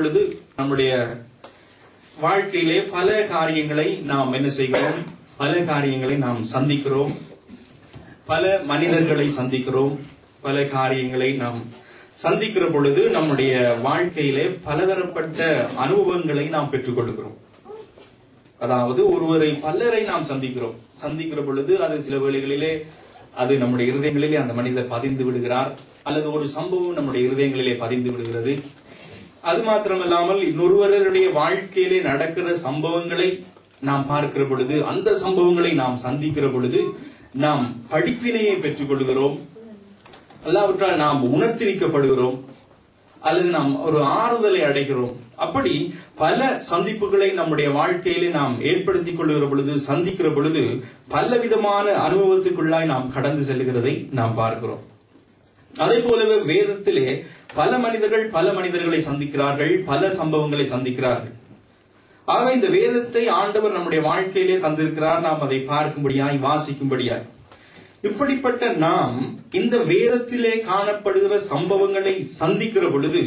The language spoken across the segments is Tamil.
பொழுது நம்முடைய வாழ்க்கையிலே பல காரியங்களை நாம் என்ன செய்கிறோம்? பல காரியங்களை நாம் சந்திக்கிறோம், பல மனிதர்களை சந்திக்கிறோம், பல காரியங்களை நாம் சந்திக்கிற பொழுது நம்முடைய வாழ்க்கையிலே பலதரப்பட்ட அனுபவங்களை நாம் பெற்றுக் கொள்கிறோம். அதாவது பலரை நாம் சந்திக்கிற பொழுது அது சில வேளைகளிலே அது நம்முடைய இருதயங்களிலே அந்த மனிதர் பதிந்து விடுகிறார், அல்லது ஒரு சம்பவம் நம்முடைய இருதயங்களிலே பதிந்து விடுகிறது. அது மாத்திரமல்லாமல் இன்னொருவருடைய வாழ்க்கையிலே நடக்கிற சம்பவங்களை நாம் பார்க்கிற பொழுது, அந்த சம்பவங்களை நாம் சந்திக்கிற பொழுது நாம் படிப்பினையை பெற்றுக் கொள்கிறோம், அல்லாவிட்டால் நாம் உணர்த்திவிக்கப்படுகிறோம், அல்லது நாம் ஒரு ஆறுதலை அடைகிறோம். அப்படி பல சந்திப்புகளை நம்முடைய வாழ்க்கையிலே நாம் ஏற்படுத்திக் கொள்கிற பொழுது, சந்திக்கிற பொழுது பலவிதமான அனுபவத்துக்குள்ளாய் நாம் கடந்து செல்கிறதை நாம் பார்க்கிறோம். அதே போலவே வேதத்திலே பல மனிதர்களை சந்திக்கிறார்கள், பல சம்பவங்களை சந்திக்கிறார்கள். ஆக இந்த வேதத்தை ஆண்டவர் நம்முடைய வாழ்க்கையிலே தந்திருக்கிறார், நாம் அதை பார்க்கும்படியாய், வாசிக்கும்படியாய். இப்படிப்பட்ட நாம் இந்த வேதத்திலே காணப்படுகிற சம்பவங்களை சந்திக்கிற பொழுது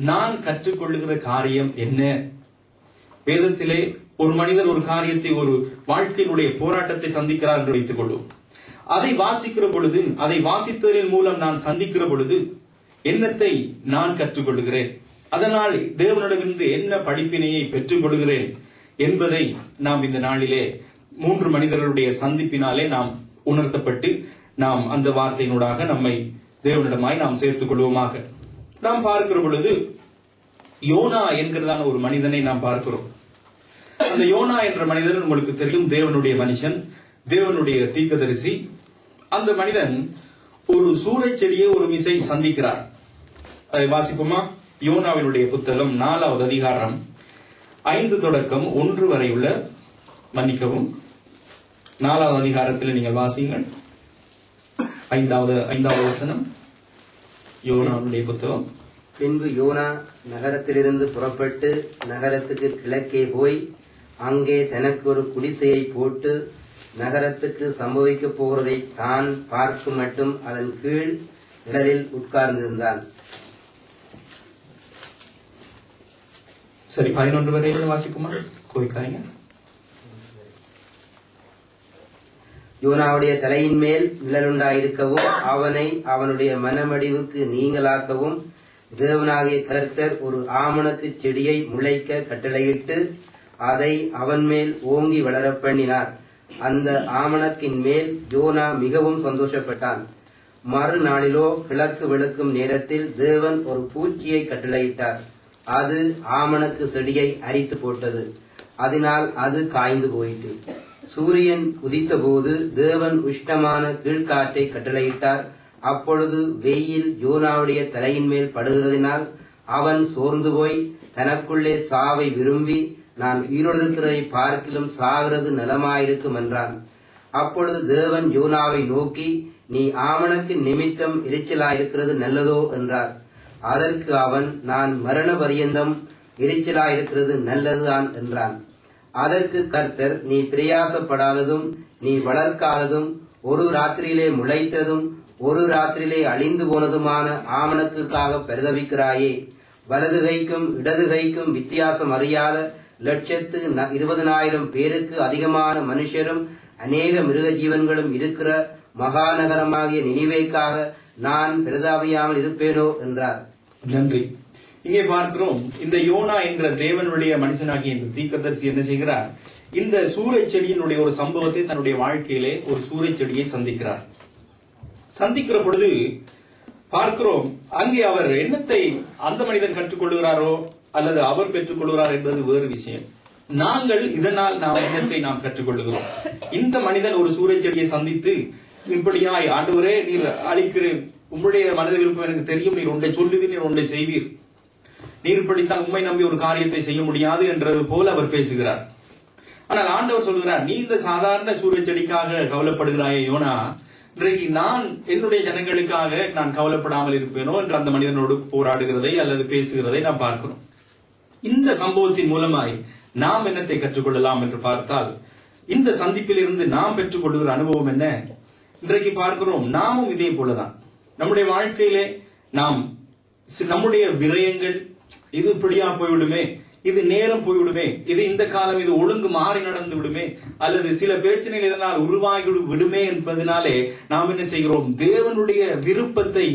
நான் கற்றுக்கொள்ளுகிற காரியம் என்ன? வேதத்திலே ஒரு மனிதர் ஒரு காரியத்தை, ஒரு வாழ்க்கையினுடைய போராட்டத்தை சந்திக்கிறார் என்று வைத்துக் கொள்வோம். அதை வாசிக்கிற பொழுது, அதை வாசித்ததன் மூலம் நான் சந்திக்கிற பொழுது என்னத்தை நான் கற்றுக்கொள்கிறேன், அதனால் தேவனிடமிருந்து என்ன படிப்பினையை பெற்றுக் கொள்கிறேன் என்பதை நாம் இந்த நாளிலே 3 மனிதர்களுடைய சந்திப்பினாலே நாம் உணர்த்தப்பட்டு நாம் அந்த வார்த்தையினூடாக நம்மை தேவனிடமாய் நாம் சேர்த்துக் கொள்வோமாக. நாம் பார்க்கிற பொழுது யோனா என்கிறதான ஒரு மனிதனை நாம் பார்க்கிறோம். அந்த யோனா என்ற மனிதன் உங்களுக்கு தெரியும், தேவனுடைய மனுஷன், தேவனுடைய தீர்க்கதரிசி. அந்த மனிதன் ஒரு சூறைச் செடியை ஒரு விசை சந்திக்கிறார். அதை வாசிப்போமா? யோனாவினுடைய புத்தகம் 4வது அதிகாரம் 5 தொடக்கம் 1 வரை உள்ள, மன்னிக்கவும், 4வது அதிகாரத்தில் நீங்கள் வாசியுங்கள். 5வது வசனம், யோனாவுடைய புத்தகம். பின்பு யோனா நகரத்திலிருந்து புறப்பட்டு நகரத்துக்கு கிழக்கே போய் அங்கே தனக்கு ஒரு குடிசையை போட்டு நகரத்துக்கு சம்பவிக்க போகிறதை தான் பார்க்கும் மட்டும் அதன் கீழ் நிழலில் உட்கார்ந்திருந்தான். சரி, 11 வரை வாசிக்குமா? கோவிக்காரங்க. யோனாவுடைய தலையின் மேல் நிழலுண்டாயிருக்கவும் அவனை அவனுடைய மனமடிவுக்கு நீங்களாக்கவும் தேவனாகிய கர்த்தர் ஒரு ஆமணக்கு செடியை முளைக்க கட்டளையிட்டு அதை அவன் மேல் ஓங்கி வளரப் பண்ணினார். அந்த ஆமணக்கின் மேல் யோனா மிகவும் சந்தோஷப்பட்டான். மறுநாளிலோ கிழக்கு வெளுக்கும் நேரத்தில் தேவன் ஒரு பூச்சியை கட்டளையிட்டார். அது ஆமணக்கு செடியை அரித்து போட்டது. அதனால் அது காய்ந்து போயிற்று. சூரியன் உதித்த போது தேவன் உஷ்ணமான கீழ்காற்றை கட்டளையிட்டார். அப்பொழுது வெயில் யோனாவுடைய தலையின் மேல் படுகிறதினால் அவன் சோர்ந்து போய் தனக்குள்ளே சாவை விரும்பி, நான் உயிரோடு இருக்கிறதை பார்க்கிலும் சாகிறது நலமாயிருக்கும் என்றான். அப்பொழுது தேவன் யோனாவை நோக்கி, நீ ஆமணக்கு நிமித்தம் எரிச்சலாயிருக்கிறது நல்லதோ என்றார். அதற்கு அவன், நான் மரண பரியந்தம் எரிச்சலாயிருக்கிறது நல்லதுதான் என்றான். அதற்கு கர்த்தர், நீ பிரயாசப்படாததும் நீ வளர்க்காததும் ஒரு ராத்திரியிலே முளைத்ததும் ஒரு ராத்திரியிலே அழிந்து போனதுமான ஆமணக்குக்காக பரிதவிக்கிறாயே, வலது கைக்கும் இடது கைக்கும் வித்தியாசம் அறியாத 120,000 பேருக்கு அதிகமான மனுஷரும் அநேக மிருக ஜீவன்களும் இருக்கிற மகாநகரமாகிய நினிவேக்காக நான் பிரதாபியாமல் இருப்பேனோ என்றார். நன்றி. இங்கே பார்க்கிறோம், இந்த யோனா என்ற தேவனுடைய மனுஷனாகிய இந்த தீர்க்கதரிசி என்ன செய்கிறார்? இந்த சூறைச் செடியினுடைய ஒரு சம்பவத்தை, தன்னுடைய வாழ்க்கையிலே ஒரு சூறைச் செடியை சந்திக்கிறார். சந்திக்கிற பொழுது பார்க்கிறோம், அங்கே அவர் என்னத்தை அந்த மனிதன் கற்றுக்கொள்கிறாரோ அல்லது அவர் பெற்றுக் கொள்கிறார் என்பது வேறு விஷயம். நாங்கள் இதனால் என்னத்தை நாம் கற்றுக்கொள்கிறோம்? இந்த மனிதன் ஒரு சூறைச் செடியை சந்தித்து, இப்படியாய் ஆண்டவரே நீர் அளிக்கிறேன், உங்களுடைய மனத விருப்பம் எனக்கு தெரியும், நீர் ஒன்றை சொல்லுவீர், நீர் ஒன்றை செய்வீர், நீர் இப்படித்தான் உண்மை நம்பி ஒரு காரியத்தை செய்ய முடியாது என்றது போல அவர் பேசுகிறார். ஆனால் ஆண்டவர் சொல்கிறார், நீ இந்த சாதாரண சூறைச் செடிக்காக கவலைப்படுகிறாயே யோனா, இன்றைக்கு நான் என்னுடைய ஜனங்களுக்காக நான் கவலைப்படாமல் இருப்பேனோ என்று அந்த மனிதனோடு போராடுகிறதை அல்லது பேசுகிறதை நாம் பார்க்கிறோம். இந்த சம்பவத்தின் மூலமாய் நாம் என்னத்தை கற்றுக்கொள்ளலாம் என்று பார்த்தால், இந்த சந்திப்பில் இருந்து நாம் பெற்றுக் கொள்கிற அனுபவம் என்ன? இன்றைக்கு பார்க்கிறோம், நாமும் இதே போலதான் நம்முடைய வாழ்க்கையிலே நாம் நம்முடைய விரயங்கள் இது இப்படியா போய்விடுமே, இது நேரம் போய்விடுமே, இது இந்த காலம் இது ஒழுங்கு மாறி நடந்து விடுமே, அல்லது சில பிரச்சனைகள் இதனால் உருவாகி விடுமே என்பதனாலே நாம் என்ன செய்கிறோம்? தேவனுடைய விருப்பத்தை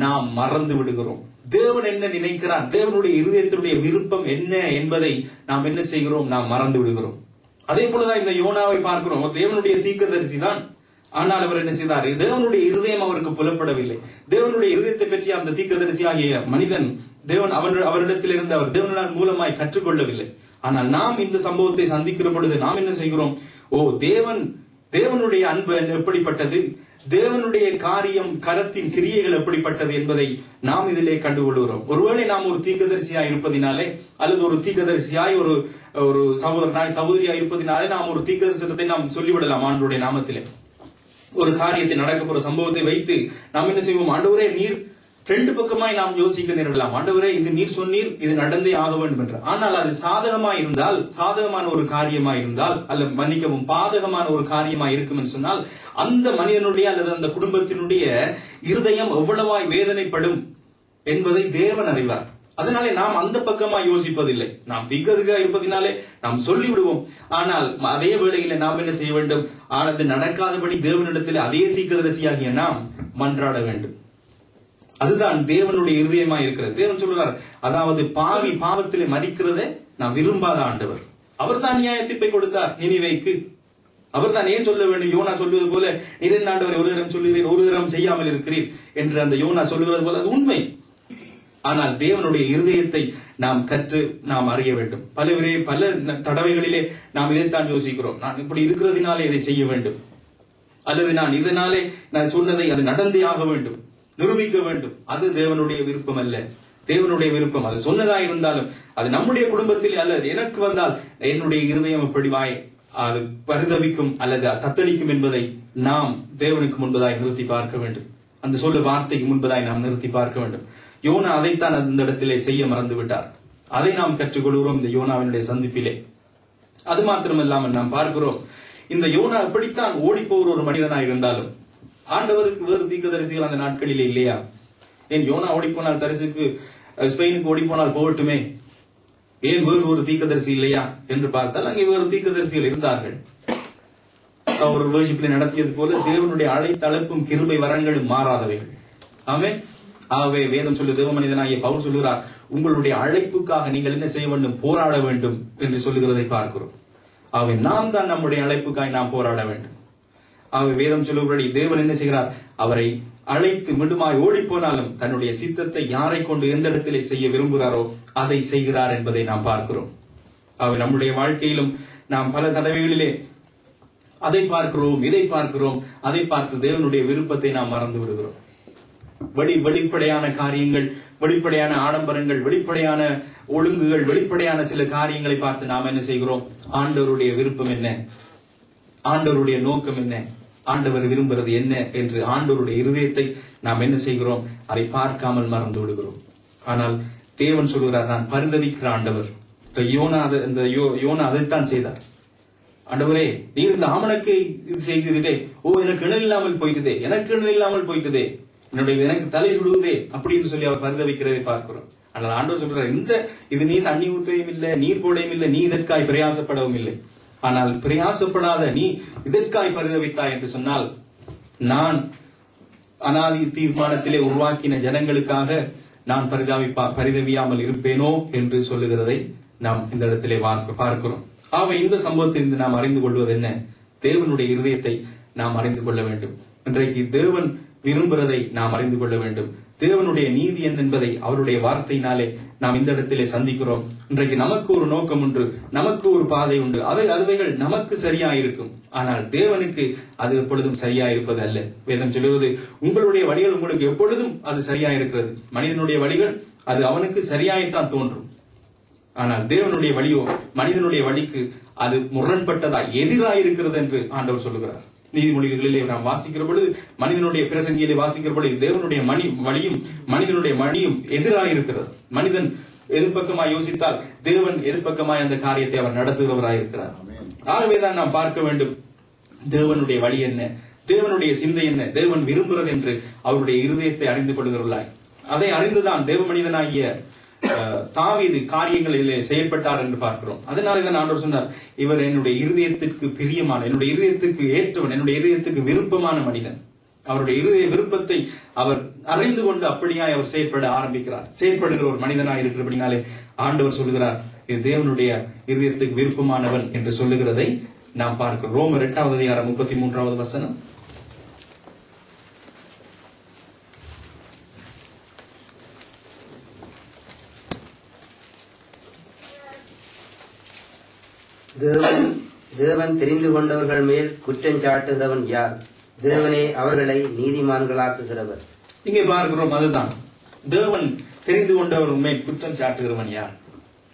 நாம் மறந்து விடுகிறோம். தேவன் என்ன நினைக்கிறார், தேவனுடைய இருதயத்தினுடைய விருப்பம் என்ன என்பதை நாம் என்ன செய்கிறோம்? நாம் மறந்து விடுகிறோம். அதே போலதான் இந்த யோனாவை பார்க்கிறோம். தேவனுடைய தீர்க்கதரிசி தான். ஆனால் அவர் என்ன செய்தார்? தேவனுடைய இருதயம் அவருக்கு புலப்படவில்லை. தேவனுடைய இருதயத்தை பற்றி அந்த தீர்க்கதரிசி ஆகிய மனிதன் தேவன் அவரிடத்தில் இருந்து அவர் தேவனால் மூலமாய் கற்றுக்கொள்ளவில்லை. ஆனால் நாம் இந்த சம்பவத்தை சந்திக்கிற பொழுது நாம் என்ன செய்கிறோம்? தேவனுடைய அன்பு எப்படிப்பட்டது, தேவனுடைய காரியம் கரத்தின் கிரியைகள் எப்படிப்பட்டது என்பதை நாம் இதிலே கண்டுகொள்கிறோம். ஒருவேளை நாம் ஒரு தீர்க்கதரிசியாய் இருப்பதினாலே, அல்லது ஒரு தீர்க்கதரிசியாய் ஒரு சகோதரனாய் சகோதரியாய் இருப்பதினாலே நாம் ஒரு தீர்க்கதரிசனத்தை நாம் சொல்லிவிடலாம். ஆண்டவருடைய நாமத்திலே ஒரு காரியத்தை நடக்க போற சம்பவத்தை வைத்து நாம் என்ன செய்வோம்? ஆண்டவரே, நீர் ரெண்டு பக்கமாய் நாம் யோசிக்க நேரிடலாம். ஆண்டவரே, இது நீர் சொன்னீர், இது நடந்தே ஆக வேண்டும் என்று. ஆனால் அது சாதகமாய் இருந்தால், சாதகமான ஒரு காரியமாய் இருந்தால், அல்ல மன்னிக்கவும் பாதகமான ஒரு காரியமாய் இருக்கும் என்று சொன்னால், அந்த மனிதனுடைய அல்லது அந்த குடும்பத்தினுடைய இருதயம் எவ்வளவாய் வேதனைப்படும் என்பதை தேவன் அறிவார். அதனாலே நாம் அந்த பக்கமா யோசிப்பதில்லை. நாம் தீர்க்கதரிசியா இருப்பதினாலே நாம் சொல்லிவிடுவோம். ஆனால் அதே வேளையில நாம் என்ன செய்ய வேண்டும்? அது நடக்காதபடி தேவனிடத்தில் அதே தீர்க்கதரிசியாகிய நாம் மன்றாட வேண்டும். அதுதான் தேவனுடைய இருதயமா இருக்கிறது. தேவன் சொல்றார், அதாவது பாவி பாவத்திலே மரிக்கிறதை நான் விரும்பாத ஆண்டவர். அவர் தான் நியாய தீர்ப்பை கொடுத்தார் நினிவேக்கு. அவர் தான் ஏன் சொல்ல வேண்டும்? யோனா சொல்லுவது போல, நீர் ஆண்டவரை ஒரு தரம் சொல்லுகிறீர், ஒரு தரம் செய்யாமல் இருக்கிறீர் என்று அந்த யோனா சொல்லுகிறது போல அது உண்மை. ஆனால் தேவனுடைய இருதயத்தை நாம் கற்று நாம் அறிய வேண்டும். பல தடவைகளிலே நாம் இதைத்தான் யோசிக்கிறோம். நான் இப்படி இருக்கிறதுனாலே இதை செய்ய வேண்டும், அல்லது நான் இதனாலே நான் சொன்னதை அது நடந்தே ஆக வேண்டும், நிரூபிக்க வேண்டும். அது தேவனுடைய விருப்பம் அல்ல. தேவனுடைய விருப்பம் அது சொன்னதா இருந்தாலும், அது நம்முடைய குடும்பத்தில் அல்லது எனக்கு வந்தால் என்னுடைய இருதயம் எப்படி அது பரிதவிக்கும் அல்லது தத்தளிக்கும் என்பதை நாம் தேவனுக்கு முன்பதாய் நிறுத்தி பார்க்க வேண்டும். அந்த சொல்ல வார்த்தைக்கு முன்பதாய் நாம் நிறுத்தி பார்க்க வேண்டும். யோனா அதைத்தான் அந்த இடத்திலே செய்ய மறந்து விட்டார். அதை நாம் கற்றுக்கொள்கிறோம் இந்த யோனாவினுடைய சந்திப்பிலே. அது மாத்திரமல்லாமல் நாம் பார்க்கிறோம், இந்த யோனா எப்படித்தான் ஓடி போகிற ஒரு மனிதனாய் இருந்தாலும் ஆண்டவருக்கு வேறு தீர்க்கதரிசிகள் அந்த நாட்களிலே இல்லையா? ஏன் யோனா ஓடி போனால் தரிசுக்கு ஸ்பெயினுக்கு ஓடி போனால் போகட்டுமே, ஏன் வேறு ஒரு தீர்க்கதரிசி இல்லையா என்று பார்த்தால் அங்கே வேறு தீர்க்கதரிசிகள் இருந்தார்கள். ஒரு வேர்ஷிப்பில் நடத்தியது போல தேவனுடைய அழைத்தழைப்பும் கிருபை வரங்களும் மாறாதவைகள். ஆமென். ஆகவே வேதம் சொல்லு, தேவ மனிதனாகிய பவுல் சொல்லுகிறார், உங்களுடைய அழைப்புக்காக நீங்கள் என்ன செய்ய வேண்டும்? போராட வேண்டும் என்று சொல்லுகிறதை பார்க்கிறோம். ஆகவே நாம் தான் நம்முடைய அழைப்புக்காக நாம் போராட வேண்டும். ஆகவே வேதம் சொல்லுபடி தேவன் என்ன செய்கிறார்? அவரை அழைத்து மீண்டுமாய் ஓடி போனாலும் தன்னுடைய சித்தத்தை யாரை கொண்டு எந்த இடத்திலே செய்ய விரும்புகிறாரோ அதை செய்கிறார் என்பதை நாம் பார்க்கிறோம். ஆகவே நம்முடைய வாழ்க்கையிலும் நாம் பல தடவைகளிலே அதை பார்க்கிறோம், இதை பார்க்கிறோம், அதை பார்த்து தேவனுடைய விருப்பத்தை நாம் மறந்து விடுகிறோம். வெளிப்படையான காரியங்கள், வெளிப்படையான ஆடம்பரங்கள், வெளிப்படையான ஒழுங்குகள், வெளிப்படையான சில காரியங்களை பார்த்து நாம் என்ன செய்கிறோம்? ஆண்டவருடைய விருப்பம் என்ன, ஆண்டவருடைய நோக்கம் என்ன, ஆண்டவர் விரும்புகிறது என்ன என்று ஆண்டவருடைய இருதயத்தை நாம் என்ன செய்கிறோம்? அதை பார்க்காமல் மறந்து விடுகிறோம். ஆனால் தேவன் சொல்கிறார், நான் பரிதவிக்கிற ஆண்டவர். யோனா அதைத்தான் செய்தார். ஆண்டவரே, நீர் இந்த ஆமணக்கு இது செய்கிறீரே, எனக்கு இணல் இல்லாமல் போயிட்டுதே, எனக்கு இணல் இல்லாமல் போயிட்டுதே, எனக்கு தலை சுடுவதே அப்படின்னு சொல்லி அவர் பரிதவிக்கிறதை பார்க்கிறோம். ஆனால் ஆண்டவர் சொல்றார், இது நீ தண்ணி ஊத்தையும் இல்லை, நீர் போடையும் இல்லை, நீ இதற்காய் பிரயாசப்படவும் இல்லை. ஆனால் பிரயாசப்படாத நீ இதற்காய் பரிதவித்தாய் என்று சொன்னால், நான் அனாதி தீர்மானத்திலே உருவாக்கின ஜனங்களுக்காக நான் பரிதவியாமல் இருப்பேனோ என்று சொல்லுகிறதை நாம் இந்த இடத்திலே பார்க்கிறோம். ஆக இந்த சம்பவத்திலிருந்து நாம் அறிந்து கொள்வது என்ன? தேவனுடைய இருதயத்தை நாம் அறிந்து கொள்ள வேண்டும். இன்றைக்கு தேவன் விரும்புகிறதை நாம் அறிந்து கொள்ள வேண்டும். தேவனுடைய நீதி என்ன என்பதை அவருடைய வார்த்தையினாலே நாம் இந்த இடத்திலே சந்திக்கிறோம். இன்றைக்கு நமக்கு ஒரு நோக்கம் உண்டு, நமக்கு ஒரு பாதை உண்டு, அதுவைகள் நமக்கு சரியாயிருக்கும். ஆனால் தேவனுக்கு அது எப்பொழுதும் சரியாயிருப்பது அல்ல. வேதம் சொல்லுவது, உங்களுடைய வழிகள் உங்களுக்கு எப்பொழுதும் அது சரியாயிருக்கிறது. மனிதனுடைய வழிகள் அது அவனுக்கு சரியாய்த்தான் தோன்றும். ஆனால் தேவனுடைய வழியோ மனிதனுடைய வழிக்கு அது முரண்பட்டதா எதிராயிருக்கிறது என்று ஆண்டவர் சொல்லுகிறார். நீதிமொழிகளிலே நாம் வாசிக்கிற பொழுது, மனிதனுடைய பிரசங்கியிலே வாசிக்கிற பொழுது, தேவனுடைய வழியும் மனிதனுடைய மணியும் எதிராயிருக்கிறது. மனிதன் எதிர்பக்கமாய் யோசித்தால் தேவன் எதிர்பக்கமாய் அந்த காரியத்தை அவர் நடத்துகிறவராயிருக்கிறார். ஆகவேதான் நாம் பார்க்க வேண்டும், தேவனுடைய வழி என்ன, தேவனுடைய சிந்தை என்ன, தேவன் விரும்புகிறது என்று அவருடைய இருதயத்தை அறிந்து கொள்கிறவர்களாய். அதை அறிந்துதான் தேவ மனிதனாகிய தாவீது காரியங்களிலே செயல்பட்டார் என்று பார்க்கிறோம். அதனால தான் ஆண்டவர் சொன்னார், இவர் என்னுடைய இருதயத்திற்கு பிரியமான, என்னுடைய இருதயத்துக்கு ஏற்றவன், என்னுடைய இருதயத்துக்கு விருப்பமான மனிதன். அவருடைய இருதய விருப்பத்தை அவர் அறிந்து கொண்டு அப்படியாய் அவர் செயல்பட ஆரம்பிக்கிறார். செயல்படுகிற ஒரு மனிதனாய் இருக்கிறபடினாலே ஆண்டவர் சொல்லுகிறார், இது தேவனுடைய இருதயத்துக்கு விருப்பமானவன் என்று சொல்லுகிறதை நாம் பார்க்கிறோம். ரோமர் 8வது அதிகாரம் 33வது வசனம். தேவன் தெரிந்து கொண்டவர்கள் மேல் குற்றம் சாட்டுகிறவன் யார்? தேவனே அவர்களை நீதிமான்களாக்குகிறவர். இங்கே பார்க்கிறோம், அதுதான் தேவன் தெரிந்து கொண்டவர்கள் மேல் குற்றம் சாட்டுகிறவன் யார்?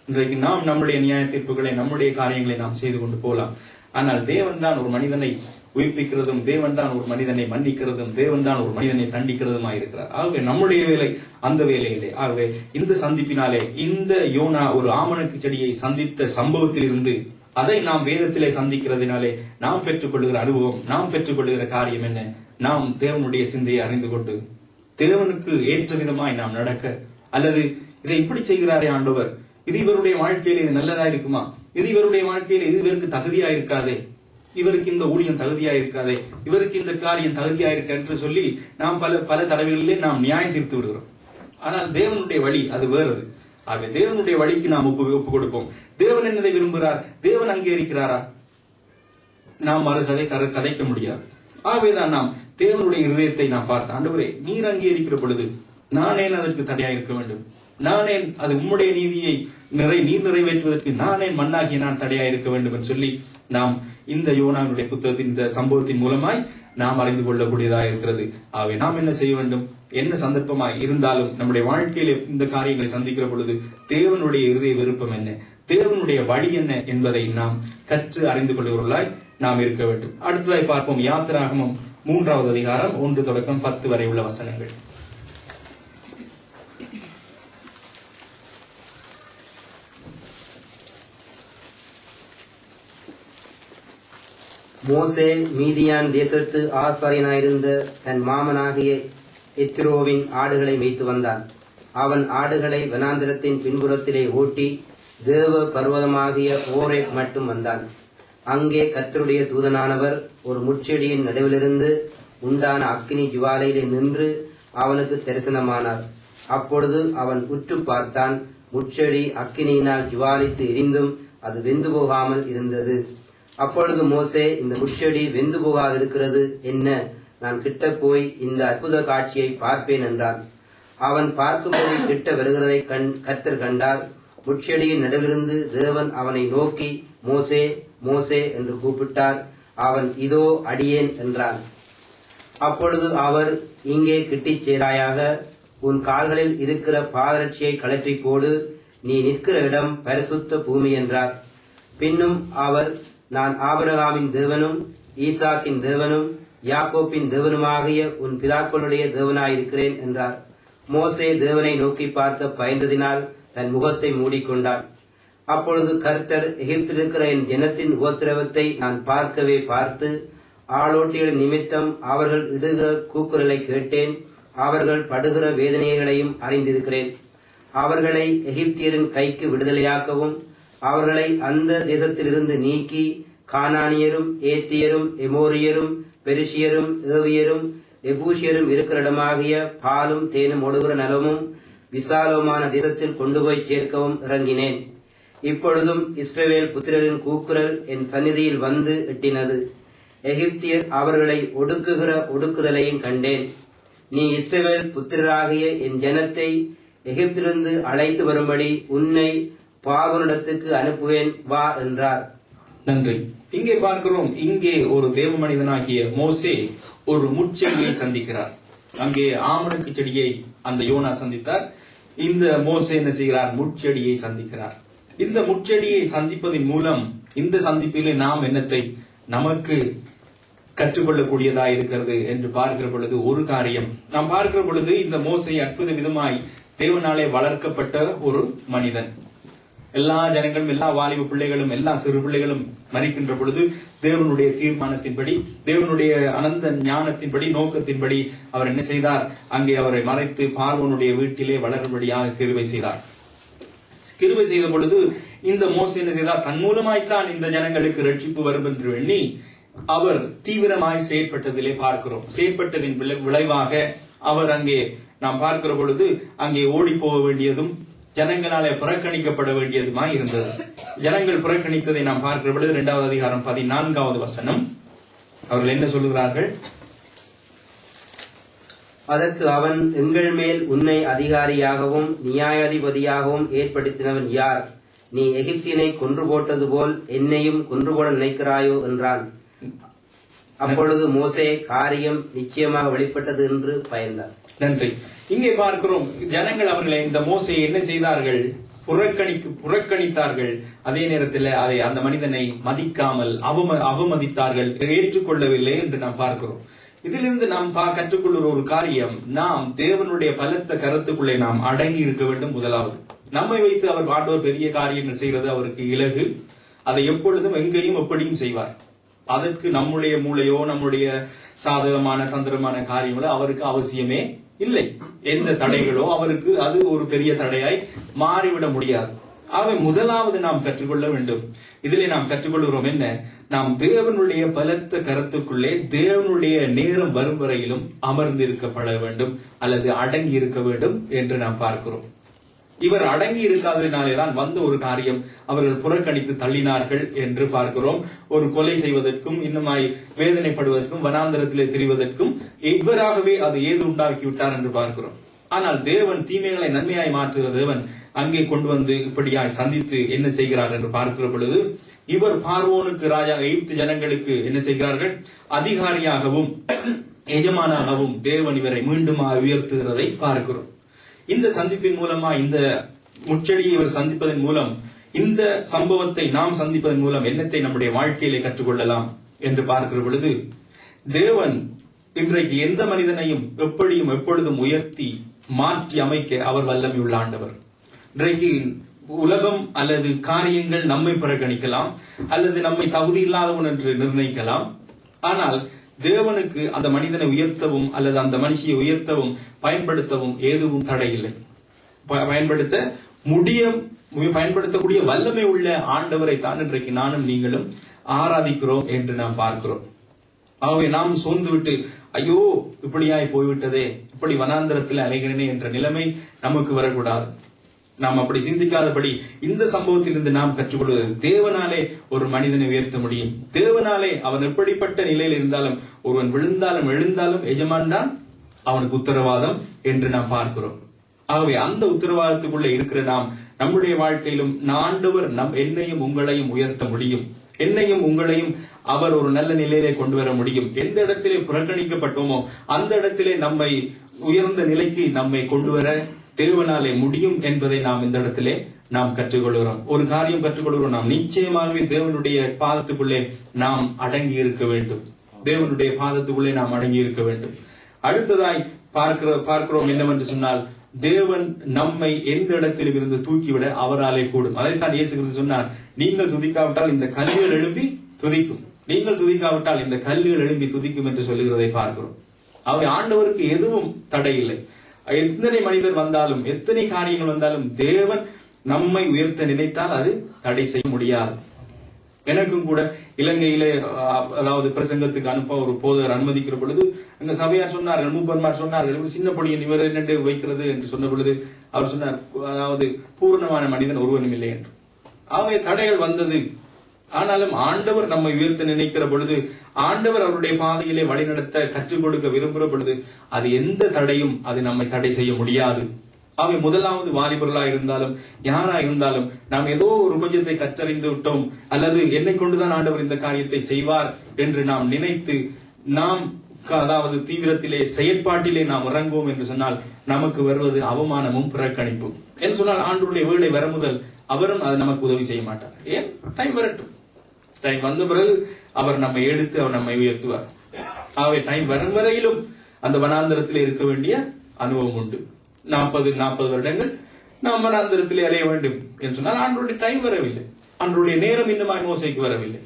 இன்றைக்கு நாம் நம்முடைய நியாய தீர்ப்புகளை, நம்முடைய காரியங்களை நாம் செய்து கொண்டு போகலாம். ஆனால் தேவன் தான் ஒரு மனிதனை உயிர்ப்பிக்கிறதும், தேவன் தான் ஒரு மனிதனை மன்னிக்கிறதும், தேவன் தான் ஒரு மனிதனை தண்டிக்கிறதுமாய் இருக்கிறார். ஆகவே நம்முடைய வேலை அந்த வேலையிலே. ஆகவே இந்த சந்திப்பினாலே, இந்த யோனா ஒரு ஆமணக்கு செடியை சந்தித்த சம்பவத்தில் இருந்து அதை நாம் வேதத்திலே சந்திக்கிறதுனாலே நாம் பெற்றுக்கொள்ளுகிற அனுபவம், நாம் பெற்றுக்கொள்ளுகிற காரியம் என்ன? நாம் தேவனுடைய சிந்தையை அறிந்து கொண்டு தேவனுக்கு ஏற்ற விதமாய் நாம் நடக்க, அல்லது இதை இப்படி செய்கிறாரே ஆண்டவர், இது இவருடைய வாழ்க்கையில இது நல்லதா இருக்குமா, இது இவருடைய வாழ்க்கையில இது இவருக்கு தகுதியா இருக்காதே, இவருக்கு இந்த ஊழியம் தகுதியா இருக்காதே, இவருக்கு இந்த காரியம் தகுதியா இருக்க என்று சொல்லி நாம் பல தடவைகளிலே நாம் நியாயம் தீர்த்து விடுகிறோம். ஆனால் தேவனுடைய வழி அது வேறது. ஆகவே தேவனுடைய வழிக்கு நாம் ஒப்பு கொடுப்போம். தேவன் என்னதை விரும்புகிறார், தேவன் அங்கீகரிக்கிறாரா? நாம் மறுகதை கதைக்க முடியாது. ஆகவேதான் நாம் தேவனுடைய இருதயத்தை நாம் பார்த்து, ஆண்டவரே நீர் அங்கீகரிக்கிற பொழுது நானேன் அதற்கு தடையா இருக்க வேண்டும், நானேன் அது உம்முடைய நீதியை நீர் நிறைவேற்றுவதற்கு நானேன் மண்ணாகிய நான் தடையா இருக்க வேண்டும் என்று சொல்லி நாம் இந்த யோனாவுடைய புத்தகத்தின் இந்த சம்பவத்தின் மூலமாய் நாம் அறிந்து கொள்ளக்கூடியதாக இருக்கிறது. ஆகவே நாம் என்ன செய்ய வேண்டும்? என்ன சந்தர்ப்பமாய் இருந்தாலும் நம்முடைய வாழ்க்கையில இந்த காரியங்களை சந்திக்கிற பொழுது தேவனுடைய இருதய விருப்பம் என்ன, தேவனுடைய வழி என்ன என்பதை நாம் கற்று அறிந்து கொள்கிறவர்களாய் நாம் இருக்க வேண்டும். அடுத்ததாய் பார்ப்போம், யாத்திராகமம் 3வது அதிகாரம் 1 தொடக்கம் 10 வரை உள்ள வசனங்கள். மோசே மீதியான் தேசத்து ஆசாரியனாயிருந்த தன் மாமனாகிய எத்ரோவின் ஆடுகளை மேய்த்து வந்தான். அவன் ஆடுகளை வனாந்திரத்தின் பின்புறத்திலே ஓட்டி தேவ பர்வதமாகிய ஓரேப் மட்டும் வந்தான். அங்கே கர்த்தருடைய தூதனானவர் ஒரு முட்செடியின் நடுவிலிருந்து உண்டான அக்கினி ஜுவாலையிலே நின்று அவனுக்கு தரிசனமானார். அப்பொழுது அவன் உற்று பார்த்தான். முட்செடி அக்கினியினால் ஜுவாலித்து எரிந்தும் அது வெந்து போகாமல் இருந்தது. அப்பொழுது மோசே, இந்த முட்செடி வெந்து போகாதிருக்கிறது என்ன? நான் கிட்ட போய் இந்த அற்புத காட்சியை பார்ப்பேன் என்றான். அவன் பார்க்கும்படி கிட்ட வருகிறதை கர்த்தர் கண்டார். முட்செடியின் நடுவிலிருந்து தேவன் அவனை நோக்கி, மோசே மோசே என்று கூப்பிட்டார். அவன், இதோ அடியேன் என்றான். அப்பொழுது அவர், இங்கே கிட்டிச் சேராயாக, உன் கால்களில் இருக்கிற பாதரட்சியை கழற்றி போடு, நீ நிற்கிற இடம் பரிசுத்த பூமி என்றார். பின்னும் அவர், நான் ஆபிரகாமின் தேவனும் ஈசாக்கின் தேவனும் யாக்கோப்பின் தேவனுமாகிய உன் பிதாக்களுடைய தேவனாயிருக்கிறேன் என்றார். மோசே தேவனை நோக்கி பார்க்க பயந்ததினால் தன் முகத்தை மூடிக்கொண்டான். அப்பொழுது கர்த்தர், எகிப்திலிருக்கிற என் ஜனத்தின் உபத்திரவத்தை நான் பார்க்கவே பார்த்து ஆளோட்டிகளின் நிமித்தம் அவர்கள் இடுகிற கூக்குரலை கேட்டேன். அவர்கள் படுகிற வேதனைகளையும் அறிந்திருக்கிறேன். அவர்களை எகிப்தியரின் கைக்கு விடுதலையாக்கவும் அவர்களை அந்த தேசத்திலிருந்து நீக்கி கானானியரும் ஏத்தியரும் எமோரியரும் பெரிசியரும் ஏவியரும் எபூசியரும் இருக்கிற இடமாகிய பாலும் தேனும் ஒடுகிற நலமும் விசாலமான தேசத்தில் கொண்டு போய் சேர்க்கவும் இறங்கினேன். இப்பொழுதும் இஸ்ரவேல் புத்திரரின் கூக்குரல் என் சந்நிதியில் வந்து எட்டினது. எகிப்தியர் அவர்களை ஒடுக்குகிற ஒடுக்குதலையும் கண்டேன். நீ இஸ்ரவேல் புத்திரராகிய என் ஜனத்தை எகிப்திலிருந்து அழைத்து வரும்படி உன்னை பார்வோனிடத்துக்கு அனுப்புவேன், வா என்றார். நன்றி. இங்கே பார்க்கிறோம், இங்கே ஒரு தேவ மனிதனாகிய மோசே ஒரு முட்செடியை சந்திக்கிறார். அங்கே ஆமணக்கு செடியை அந்த யோனா சந்தித்தார். இந்த மோசே என்ன செய்கிறார்? முட்செடியை சந்திக்கிறார். இந்த முட்செடியை சந்திப்பதன் மூலம் இந்த சந்திப்பிலே நாம் என்னத்தை நமக்கு கற்றுக்கொள்ளக்கூடியதா இருக்கிறது என்று பார்க்கிற பொழுது ஒரு காரியம் நாம் பார்க்கிற பொழுது, இந்த மோசே அற்புத விதமாய் தேவனாலே வளர்க்கப்பட்ட ஒரு மனிதன். எல்லா ஜனங்களும், எல்லா வாலிப பிள்ளைகளும், எல்லா சிறு பிள்ளைகளும் மறிக்கின்ற பொழுது தேவனுடைய தீர்மானத்தின்படி, தேவனுடைய அனந்த ஞானத்தின்படி, நோக்கத்தின்படி அவர் என்ன செய்தார்? அங்கே அவரை மறைத்து பார்வோனுடைய வீட்டிலே வளரும்படியாக கிருபை செய்தார். கிருபை செய்த பொழுது இந்த மோசே என்ன செய்தார்? தன் மூலமாய்த்தான் இந்த ஜனங்களுக்கு ரட்சிப்பு வரும் என்று எண்ணி அவர் தீவிரமாய் செயற்பட்டதிலே பார்க்கிறோம். செயற்பட்டதின் விளைவாக அவர் அங்கே நாம் பார்க்கிற பொழுது அங்கே ஓடி போக வேண்டியதும் ஜனங்களாலே புறக்கணிக்கப்பட வேண்டியதுமாய் இருந்தது. ஜனங்கள் புறக்கணித்ததை நாம் பார்க்கிற பொழுது 2வது அதிகாரம் 14வது வசனம் அவர்கள் என்ன சொல்லுகிறார்கள்? அதற்கு அவன், எங்கள் மேல் உன்னை அதிகாரியாகவும் நியாயாதிபதியாகவும் ஏற்படுத்தினவன் யார்? நீ எகிப்தினை கொன்று போட்டது போல் என்னையும் கொன்று போட நினைக்கிறாயோ என்றான். அப்பொழுது மோசே, காரியம் நிச்சயமாக வெளிப்பட்டது என்று பயந்தார். நன்றி. இங்கே பார்க்கிறோம், ஜனங்கள் அவர்களை இந்த மோசே என்ன செய்தார்கள்? புறக்கணித்தார்கள். அதே நேரத்தில் அதை அந்த மனிதனை மதிக்காமல் அவமதித்தார்கள், ஏற்றுக்கொள்ளவில்லை என்று நாம் பார்க்கிறோம். இதிலிருந்து நாம் கற்றுக்கொள்ளுற ஒரு காரியம், நாம் தேவனுடைய பலத்த கருத்துக்குள்ளே நாம் அடங்கி இருக்க வேண்டும். முதலாவது, நம்மை வைத்து அவர் ஆண்டவர் பெரிய காரியங்கள் செய்கிறது அவருக்கு இலகு. அதை எப்பொழுதும் எங்கேயும் எப்படியும் செய்வார். அதற்கு நம்முடைய மூளையோ நம்முடைய சாதகமான தந்திரமான காரியங்களோ அவருக்கு அவசியமே இல்லை. எந்த தடைகளோ அவருக்கு அது ஒரு பெரிய தடையாய் மாறிவிட முடியாது. அவை முதலாவது நாம் கற்றுக்கொள்ள வேண்டும். இதிலே நாம் கற்றுக்கொள்கிறோம் என்ன? நாம் தேவனுடைய பலத்த கருத்துக்குள்ளே தேவனுடைய நேரம் வரும் வரையிலும் அமர்ந்திருக்கப்பட வேண்டும் அல்லது அடங்கி இருக்க வேண்டும் என்று நாம் பார்க்கிறோம். இவர் அடங்கி இருக்காததினாலேதான் வந்த ஒரு காரியம், அவர்கள் புறக்கணித்து தள்ளினார்கள் என்று பார்க்கிறோம். ஒரு கொலை செய்வதற்கும் இன்னுமாய் வேதனைப்படுவதற்கும் வனாந்தரத்திலே திரிவதற்கும் இவராகவே அது ஏது உண்டாக்கிவிட்டார் என்று பார்க்கிறோம். ஆனால் தேவன் தீமைகளை நன்மையாய் மாற்றுகிற தேவன் அங்கே கொண்டு வந்து இப்படியாய் சந்தித்து என்ன செய்கிறார் என்று பார்க்கிற பொழுது, இவர் பார்வோனுக்கு ராஜா, எகிப்து ஜனங்களுக்கு என்ன செய்கிறார்கள்? அதிகாரியாகவும் எஜமானாகவும் தேவன் இவரை மீண்டும் உயர்த்துகிறதை பார்க்கிறோம். இந்த சந்திப்பின் மூலமா, இந்த முச்செடியை இவர் சந்திப்பதன் மூலம், இந்த சம்பவத்தை நாம் சந்திப்பதன் மூலம் என்னத்தை நம்முடைய வாழ்க்கையிலே கற்றுக்கொள்ளலாம் என்று பார்க்கிற பொழுது, தேவன் இன்றைக்கு எந்த மனிதனையும் எப்படியும் எப்பொழுதும் உயர்த்தி மாற்றி அமைக்க அவர் வல்லமை உள்ள ஆண்டவர். இன்றைக்கு உலகம் அல்லது காரியங்கள் நம்மை புறக்கணிக்கலாம் அல்லது நம்மை தகுதி இல்லாதவன் என்று நிர்ணயிக்கலாம். ஆனால் தேவனுக்கு அந்த மனிதனை உயர்த்தவும் அல்லது அந்த மனுஷியை உயர்த்தவும் பயன்படுத்தவும் எதுவும் தடை இல்லை. பயன்படுத்தக்கூடிய வல்லமை உள்ள ஆண்டவரை தான் இன்றைக்கு நானும் நீங்களும் ஆராதிக்கிறோம் என்று நாம் பார்க்கிறோம். ஆகவே நாம் சோர்ந்து விட்டு, ஐயோ இப்படியாய் போய்விட்டதே, இப்படி வனாந்தரத்தில் அலைகிறேனே என்ற நிலைமை நமக்கு வரக்கூடாது. நாம் அப்படி சிந்திக்காதபடி இந்த சம்பவத்திலிருந்து நாம் கற்றுக்கொள்வது, தேவனாலே ஒரு மனிதனை உயர்த்த முடியும். தேவனாலே அவன் எப்படிப்பட்ட நிலையில் இருந்தாலும், ஒருவன் விழுந்தாலும் எழுந்தாலும் எஜமான் தான் அவனுக்கு உத்தரவாதம் என்று நாம் பார்க்கிறோம். ஆகவே அந்த உத்தரவாதத்துக்குள்ள இருக்கிற நாம் நம்முடைய வாழ்க்கையிலும் ஆண்டவர் என்னையும் உங்களையும் உயர்த்த முடியும். என்னையும் உங்களையும் அவர் ஒரு நல்ல நிலையிலே கொண்டு வர முடியும். எந்த இடத்திலே புறக்கணிக்கப்பட்டோமோ அந்த இடத்திலே நம்மை உயர்ந்த நிலைக்கு நம்மை கொண்டு வர தேவனாலே முடியும் என்பதை நாம் இந்த இடத்திலே நாம் கற்றுக்கொள்கிறோம். ஒரு காரியம் கற்றுக்கொள்கிறோம், நாம் நிச்சயமாகவே தேவனுடைய பாதத்துக்குள்ளே நாம் அடங்கி இருக்க வேண்டும். தேவனுடைய பாதத்துக்குள்ளே நாம் அடங்கி இருக்க வேண்டும். அடுத்ததாய் பார்க்கிறோம் என்னவென்று சொன்னால், தேவன் நம்மை எந்த இடத்திலும் இருந்து தூக்கிவிட அவராலே கூடும். அதைத்தான் இயேசு கிறிஸ்து சொன்னார், நீங்கள் துதிக்காவிட்டால் இந்த கல்லுகள் எழும்பி துதிக்கும், நீங்கள் துதிக்காவிட்டால் இந்த கல்லுகள் எழும்பி துதிக்கும் என்று சொல்லுகிறதை பார்க்கிறோம். அவை ஆண்டவருக்கு எதுவும் தடை இல்லை. எத்தனை மனிதர் வந்தாலும், எத்தனை காரியங்கள் வந்தாலும், தேவன் நம்மை உயர்த்த நினைத்தால் அது தடை செய்ய முடியாது. எனக்கும் கூட இலங்கையிலே அதாவது பிரசங்கத்துக்கு அனுப்ப ஒரு போதகர் அனுமதிக்கிற பொழுது அங்க சபையார் சொன்னார்கள், மூப்பன்மார் சொன்னார்கள், சின்ன பொடியன் இவர் என்னென்று வைக்கிறது என்று சொன்ன பொழுது அவர் சொன்னார், அதாவது பூர்ணமான மனிதன் ஒருவனும் இல்லை என்று. ஆகவே தடைகள் வந்தது. ஆனாலும் ஆண்டவர் நம்மை உயர்த்த நினைக்கிற பொழுது, ஆண்டவர் அவருடைய பாதையிலே வழிநடத்த கற்றுக் கொடுக்க விரும்புகிற பொழுது, அது எந்த தடையும் அது நம்மை தடை செய்ய முடியாது. அவை முதலாவது வாலிபர்களா இருந்தாலும் யாரா இருந்தாலும், நாம் ஏதோ ஒரு கொஞ்சத்தை கற்றறிந்து விட்டோம் அல்லது என்னை கொண்டுதான் ஆண்டவர் இந்த காரியத்தை செய்வார் என்று நாம் நினைத்து நாம் அதாவது தீவிரத்திலே செயற்பாட்டிலே நாம் இறங்குவோம் என்று சொன்னால் நமக்கு வருவது அவமானமும் புறக்கணிப்பும். என்று சொன்னால் ஆண்டவருடைய வேளை வர முதல் அவரும் அதை நமக்கு உதவி செய்ய மாட்டார். ஏன்? டைம் வரட்டும். டைம் வந்த பிறகு அவர் நம்மை எடுத்து அவர் நம்மை உயர்த்துவார். ஆகவே டைம் வரும் வரையிலும் அந்த வனாந்தரத்திலே இருக்க வேண்டிய அனுபவம் உண்டு. 40 வருடங்கள் நாம் வனாந்தரத்திலே அலைய வேண்டும் என்று சொன்னால் ஆண்டவருடைய டைம் வரவில்லை, ஆண்டவருடைய நேரம் இன்னும் மோசைக்கு வரவில்லை.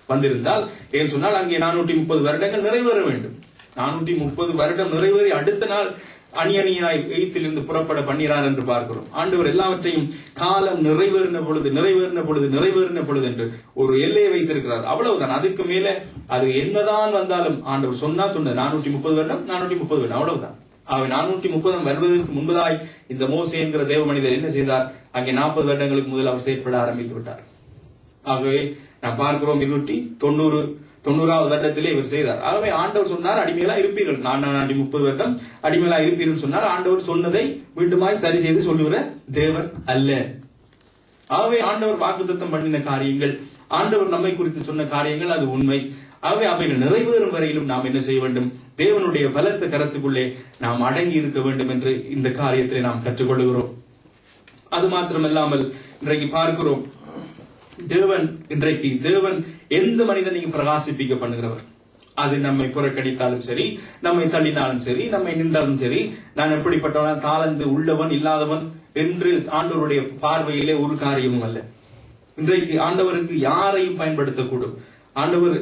வந்திருந்தால் ஏன் சொன்னால் அங்கே 430 வருடங்கள் நிறைவேற வேண்டும். 430 வருடம் நிறைவேறி அடுத்த நாள் அணி அணியாய் எகிப்திலிருந்து புறப்பட பண்ணினார் என்று பார்க்கிறோம். ஆண்டவர் எல்லாவற்றையும் காலம் நிறைவேறின பொழுது என்று ஒரு எல்லையை வைத்திருக்கிறார். அவ்வளவுதான். அதுக்கு மேல அது என்னதான் வந்தாலும் ஆண்டவர் சொன்னது 430 வருடம் அவ்வளவுதான். 430 வருவதற்கு முன்பதாய் இந்த மோசே என்கிற தேவ மனிதர் என்ன செய்தார்? அங்கே 40 வருடங்களுக்கு முதல் அவர் செயற்பட ஆரம்பித்து விட்டார். ஆகவே நாம் பார்க்கிறோம் 290வது வருடத்திலே இவர் செய்தார். ஆகவே ஆண்டவர் சொன்னார், அடிமைகளா இருப்பீர்கள், 430 வருடம் அடிமைகளா இருப்பீர்கள் சொன்னார். ஆண்டவர் சொன்னதை மீண்டுமாய் சரி செய்து சொல்லுகிற தேவன் அல்ல. ஆகவே ஆண்டவர் வாக்குத்தத்தம் பண்ணின காரியங்கள், ஆண்டவர் நம்மை குறித்து சொன்ன காரியங்கள் அது உண்மை. ஆகவே அவைகள் நிறைவேறும் வரையிலும் நாம் என்ன செய்ய வேண்டும்? தேவனுடைய பலத்த கரத்துக்குள்ளே நாம் அடங்கி இருக்க வேண்டும் என்று இந்த காரியத்திலே நாம் கற்றுக்கொள்கிறோம். அது மாத்திரமல்லாமல் இன்றைக்கு பார்க்கிறோம், தேவன் எந்த மனிதனையும் பிரகாசிப்பிக்க பண்ணுகிறவர். அது நம்மை புறக்கணித்தாலும் சரி, நம்மை தள்ளினாலும் சரி, நம்மை நின்றாலும் சரி, நான் எப்படிப்பட்டவன், தாளந்து உள்ளவன் இல்லாதவன் என்று ஆண்டவருடைய பார்வையிலே ஒரு காரியமும் அல்ல. இன்றைக்கு ஆண்டவருக்கு யாரையும் பயன்படுத்தக்கூடும். ஆண்டவர்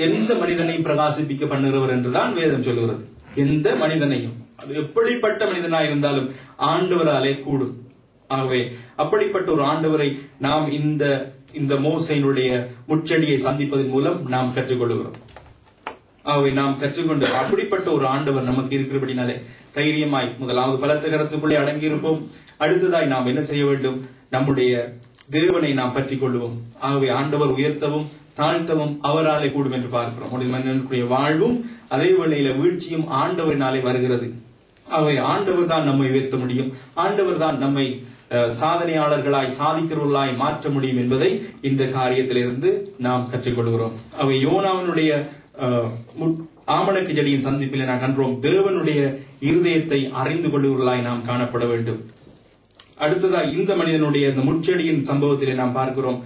எந்த மனிதனையும் பிரகாசிப்பிக்க பண்ணுகிறவர் என்றுதான் வேதம் சொல்லுகிறது. எந்த மனிதனையும், அது எப்படிப்பட்ட மனிதனாயிருந்தாலும் ஆண்டவராலே கூடும். ஆகவே அப்படிப்பட்ட ஒரு ஆண்டவரை நாம் இந்த மோசையினுடைய முச்செடியை சந்திப்பதன் மூலம் நாம் கற்றுக்கொள்கிறோம். ஆகவே நாம் கற்றுக்கொண்டு அப்படிப்பட்ட ஒரு ஆண்டவர் நமக்கு இருக்கிறபடினாலே தைரியமாய் முதலாவது பலத்த கரத்துக்குள்ளே அடங்கி இருப்போம். அடுத்ததாய் நாம் என்ன செய்ய வேண்டும்? நம்முடைய தேவனை நாம் பற்றிக் கொள்வோம். ஆகவே ஆண்டவர் உயர்த்தவும் தாழ்த்தவும் அவராலே கூடும் என்று பார்க்கிறோம். மனிதனுடைய வாழ்வும் அதே வேளையில வீழ்ச்சியும் ஆண்டவரினாலே வருகிறது. ஆகவே ஆண்டவர் தான் நம்மை உயர்த்த முடியும். ஆண்டவர் தான் நம்மை சாதனையாளர்களாய் சாதிக்கிறவர்களாய் மாற்ற முடியும் என்பதை இந்த காரியத்திலிருந்து நாம் கற்றுக்கொள்கிறோம். அவை யோனாவினுடைய ஆமணக்கு செடியின் சந்திப்பில் நாம் கண்டோம், தேவனுடைய இருதயத்தை அறிந்து கொள்ளுவர்களாய் நாம் காணப்பட வேண்டும். அடுத்ததாக இந்த மனிதனுடைய இந்த முச்செடியின் சம்பவத்திலே நாம் பார்க்கிறோம்,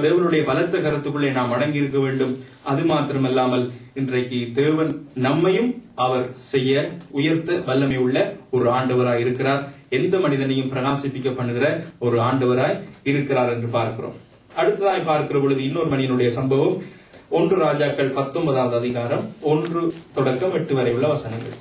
தேவனுடைய பலத்த கருத்துக்குள்ளே நாம் அடங்கி இருக்க வேண்டும். அது மாத்திரமல்லாமல் இன்றைக்கு தேவன் நம்மையும் அவர் செய்ய உயர்த்த வல்லமை உள்ள ஒரு ஆண்டவராய் இருக்கிறார். எந்த மனிதனையும் பிரகாசிப்பிக்க பண்ணுகிற ஒரு ஆண்டவராய் இருக்கிறார் என்று பார்க்கிறோம். அடுத்ததாய் பார்க்கிற பொழுது இன்னொரு மனிதனுடைய சம்பவம் 1 ராஜாக்கள் 19வது அதிகாரம் 1 தொடக்கம் 8 வரை உள்ள வசனங்கள்.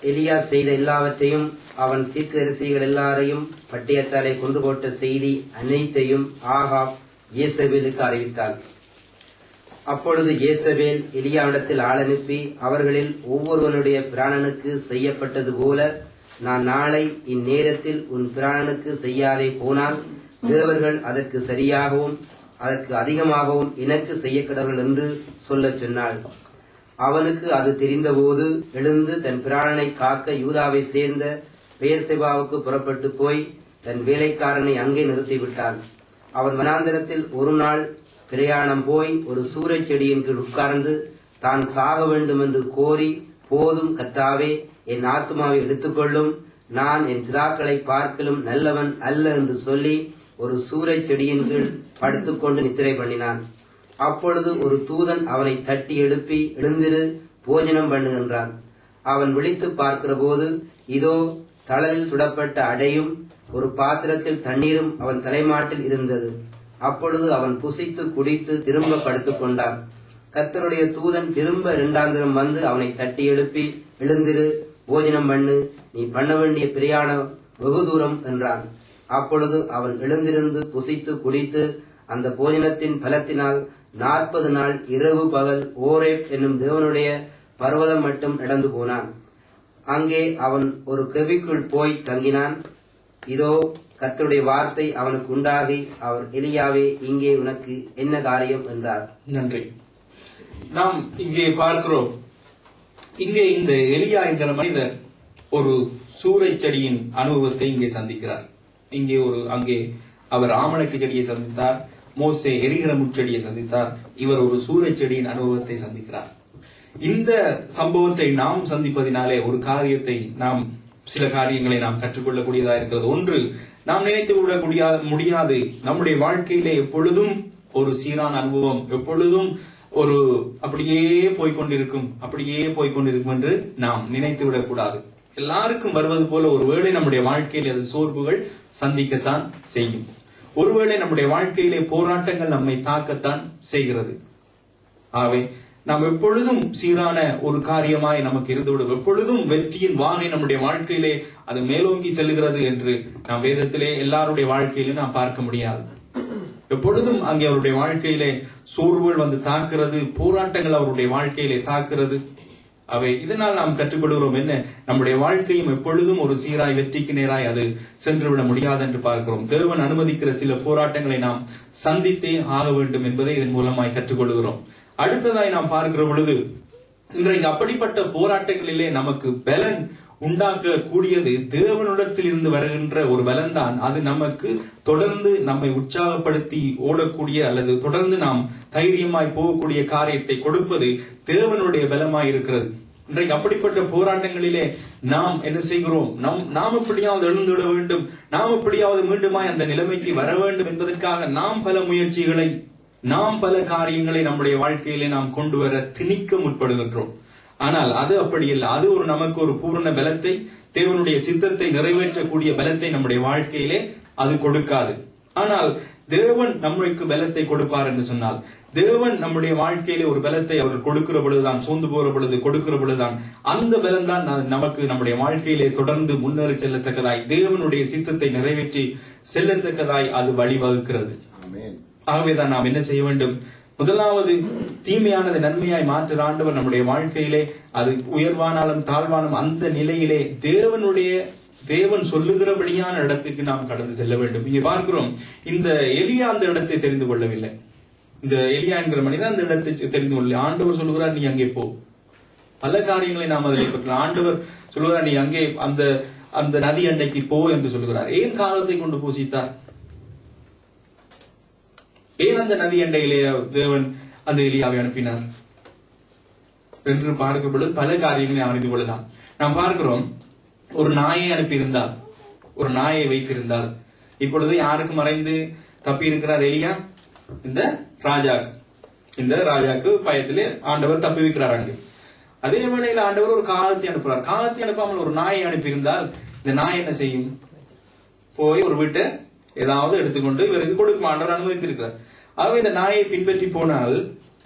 எலியா செய்த எல்லாவற்றையும், அவன் தீர்க்கதரிசிகள் எல்லாரையும் பட்டயத்தாலே கொண்டு போட்ட செய்தி அனைத்தையும் ஆகாப் யேசபேலுக்கு அறிவித்தாள். அப்பொழுது யேசபேல் எலியாவிடத்தில் ஆள் அனுப்பி, அவர்களில் ஒவ்வொருவனுடைய பிராணனுக்கு செய்யப்பட்டது போல நான் நாளை இந்நேரத்தில் உன் பிராணனுக்கு செய்யாதே போனால் தேவர்கள் அதற்கு சரியாகவும் அதற்கு அதிகமாகவும் எனக்கு செய்யக்கடவர்கள் என்று சொல்லச் சொன்னாள். அவனுக்கு அது தெரிந்தபோது எழுந்து தன் பிராணனை காக்க யூதாவை சேர்ந்த பெயர்செபாவுக்கு புறப்பட்டு போய் தன் வேலைக்காரனை அங்கே நிறுத்திவிட்டான். அவன் வனாந்தரத்தில் ஒரு நாள் பிரயாணம் போய் ஒரு சூறைச் செடியின் கீழ் உட்கார்ந்து தான் சாக வேண்டும் என்று கோரி, போதும் கர்த்தாவே, என் ஆத்துமாவை எடுத்துக்கொள்ளும், நான் என் பிதாக்களை பார்க்கலும் நல்லவன் அல்ல என்று சொல்லி ஒரு சூறைச் செடியின் கீழ் படுத்துக்கொண்டு நித்திரை பண்ணினான். அப்பொழுது ஒரு தூதன் அவனை தட்டி எழுப்பி, எழுந்திரு, போஜனம் பண்ணுகின்றான். அவன் விழித்து பார்க்கிற போது இதோ தழலில் சுடப்பட்ட அடையும் ஒரு பாத்திரத்தில் தண்ணீரும் அவன் தலைமாட்டில் இருந்தது. அப்பொழுது அவன் புசித்து குடித்து திரும்ப படுத்துக் கொண்டான். கர்த்தருடைய தூதன் திரும்ப 2ஆம் தரம் வந்து அவனை தட்டி எழுப்பி, எழுந்திரு, போஜனம் பண்ணு, நீ பண்ண வேண்டிய பிரயாணம் வெகு தூரம் என்றான். அப்பொழுது அவன் எழுந்திருந்து புசித்து குடித்து அந்த போஜனத்தின் பலத்தினால் 40 நாள் இரவு பகல் ஓரேப் என்னும் தேவனுடைய பர்வதம் மட்டும் நடந்து போனான். அங்கே அவன் ஒரு கெபிக்குள் போய் தங்கினான். இதோ கர்த்தருடைய வார்த்தை அவனுக்கு உண்டாகி, அவர் எலியாவே, இங்கே உனக்கு என்ன காரியம் என்றார். நன்றி. நாம் இங்கே பார்க்கிறோம், இங்கே இந்த எலியா என்கிற மனிதர் ஒரு சூறைச் செடியின் அனுபவத்தை இங்கே சந்திக்கிறார். அங்கே அவர் ஆமணக்கு செடியை சந்தித்தார், மோசே எரிகிற முச்செடியை சந்தித்தார், இவர் ஒரு சூறைச் செடியின் அனுபவத்தை சந்திக்கிறார். இந்த சம்பவத்தை நாம் சந்திப்பதினாலே ஒரு காரியத்தை சில காரியங்களை நாம் கற்றுக்கொள்ளக்கூடியதா இருக்கிறது. ஒன்று, நாம் நினைத்து விட முடியாது, நம்முடைய வாழ்க்கையிலே எப்பொழுதும் ஒரு சீரான அனுபவம், எப்பொழுதும் அப்படியே போய்கொண்டிருக்கும் என்று நாம் நினைத்து விடக்கூடாது. எல்லாருக்கும் வருவது போல ஒருவேளை நம்முடைய வாழ்க்கையில் அது சோர்வுகள் சந்திக்கத்தான் செய்யும். ஒருவேளை நம்முடைய வாழ்க்கையிலே போராட்டங்கள் நம்மை தாக்கத்தான் செய்கிறது. ஆகவே நாம் எப்பொழுதும் சீரான ஒரு காரியமாய் நமக்கு இருந்துவிடும், எப்பொழுதும் வெற்றியின் வாகை நம்முடைய வாழ்க்கையிலே அது மேலோங்கி செல்கிறது என்று நாம் வேதத்திலே எல்லாருடைய வாழ்க்கையிலும் நாம் பார்க்க முடியாது. எப்பொழுதும் அங்கே அவருடைய வாழ்க்கையிலே சோர்வுகள் வந்து தாக்குறது, போராட்டங்கள் அவருடைய வாழ்க்கையிலே தாக்குறது. அவை இதனால் நாம் கற்றுக்கொள்கிறோம் என்ன, நம்முடைய வாழ்க்கையும் எப்பொழுதும் ஒரு சீராய் வெற்றிக்கு நேராய் அது சென்றுவிட முடியாது என்று பார்க்கிறோம். தேவன் அனுமதிக்கிற சில போராட்டங்களை நாம் சந்தித்தே ஆக வேண்டும் என்பதை இதன் மூலமாய் கற்றுக்கொள்கிறோம். அடுத்ததாய் நாம் பார்க்கிற பொழுது இன்றைக்கு அப்படிப்பட்ட போராட்டங்களிலே நமக்கு பலன் உண்டாக்க கூடியது தேவனிடத்தில் இருந்து வருகின்ற ஒரு பலன் தான். அது நமக்கு தொடர்ந்து நம்மை உற்சாகப்படுத்தி ஓடக்கூடிய அல்லது தொடர்ந்து நாம் தைரியமாய் போகக்கூடிய காரியத்தை கொடுப்பது தேவனுடைய பலமாய் இருக்கிறது. இன்றைக்கு அப்படிப்பட்ட போராட்டங்களிலே நாம் என்ன செய்கிறோம், நாம் எப்படியாவது எழுந்துவிட வேண்டும், நாம் எப்படியாவது மீண்டுமாய் அந்த நிலைமைக்கு வர வேண்டும் என்பதற்காக நாம் பல முயற்சிகளை, நாம் பல காரியங்களை நம்முடைய வாழ்க்கையிலே நாம் கொண்டு வர திணிக்க முற்படுகின்றோம். ஆனால் அது அப்படி இல்லை. அது நமக்கு ஒரு பூரண பலத்தை, தேவனுடைய சித்தத்தை நிறைவேற்றக்கூடிய பலத்தை நம்முடைய வாழ்க்கையிலே அது கொடுக்காது. ஆனால் தேவன் நம்மளுக்கு பலத்தை கொடுப்பார் என்று சொன்னால், தேவன் நம்முடைய வாழ்க்கையிலே ஒரு பலத்தை அவர் கொடுக்கிற பொழுதுதான், சோர்ந்து போகிற பொழுது கொடுக்கிற பொழுதுதான் அந்த பலம் தான் நமக்கு நம்முடைய வாழ்க்கையிலே தொடர்ந்து முன்னேறி செல்லத்தக்கதாய், தேவனுடைய சித்தத்தை நிறைவேற்றி செல்லத்தக்கதாய் அது வழிவகுக்கிறது. ஆகவேதான் நாம் என்ன செய்ய வேண்டும், முதலாவது தீமையானது நன்மையாய் மாற்ற ஆண்டவர் நம்முடைய வாழ்க்கையிலே அது உயர்வானாலும் தாழ்வானும் அந்த நிலையிலே தேவன் சொல்லுகிறபடியான இடத்துக்கு நாம் கடந்து செல்ல வேண்டும். இங்கே பார்க்கிறோம், இந்த எலியா அந்த இடத்தை தெரிந்து கொள்ளவில்லை. இந்த எலியா என்கிற மனிதன் அந்த இடத்தை தெரிந்து கொள்ள, ஆண்டவர் சொல்லுகிறார் நீ அங்கே போ. பல காரியங்களை நாம் அதில் பார்க்கலாம். ஆண்டவர் சொல்லுகிறார் நீ அங்கே அந்த நதி அண்டைக்கு போ என்று சொல்லுகிறார். ஏன் காலத்தை கொண்டு போசித்தார்? ஏன் அந்த நதி அண்டையிலே தேவன் அந்த எலியாவை அனுப்பினார் என்று பார்க்கும் பொழுது பல காரியங்களை அறிந்து கொள்ளலாம். நாம் பார்க்கிறோம், ஒரு நாயை அனுப்பியிருந்தால், ஒரு நாயை வைத்திருந்தால், இப்பொழுது யாருக்கு மறைந்து தப்பி இருக்கிறார் எலியா? இந்த ராஜாக்கு பயத்திலே ஆண்டவர் தப்பி வைக்கிறார் அங்கு. அதே வேளையில் ஆண்டவர் ஒரு காலத்தை அனுப்புறார். காலத்தை அனுப்பாமல் ஒரு நாயை அனுப்பியிருந்தால் இந்த நாய் என்ன செய்யும்? போய் ஒரு வீட்டை ஏதாவது எடுத்துக்கொண்டு இவருக்கு கொடுக்கும். ஆண்டவர் அனுமதித்திருக்கிறார். ஆகவே இந்த நாயை பின்பற்றி போனால்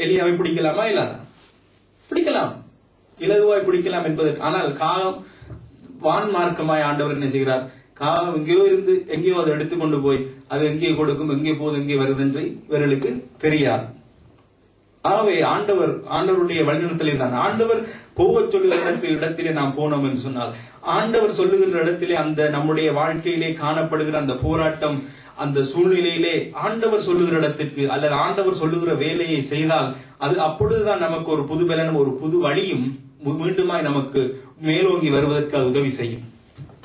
எலியாவை பிடிக்கலாமா? இல்லாத பிடிக்கலாம், இலகுவாய் பிடிக்கலாம் என்பதற்கு. ஆனால் காகம் வான் மார்க்கமாய் ஆண்டவர் என்ன செய்கிறார்? காகம் எங்கேயோ இருந்து எங்கேயோ அதை எடுத்துக்கொண்டு போய் அது எங்கே கொடுக்கும், எங்கே போகுது, எங்கே வருது என்று இவர்களுக்கு தெரியாது. ஆகவே ஆண்டவருடைய வழிநடத்தலே தான். ஆண்டவர் போக சொல்லுகிற இடத்திலே நாம் போனோம் என்று சொன்னால், ஆண்டவர் சொல்லுகின்ற இடத்திலே அந்த நம்முடைய வாழ்க்கையிலே காணப்படுகிற அந்த போராட்டம், அந்த சூழ்நிலையிலே ஆண்டவர் சொல்லுகிற இடத்திற்கு அல்லது ஆண்டவர் சொல்லுகிற வேலையை செய்தால் அது அப்பொழுதுதான் நமக்கு ஒரு புது பலனும் ஒரு புது வழியும் மீண்டுமாய் நமக்கு மேலோங்கி வருவதற்கு அது உதவி செய்யும்.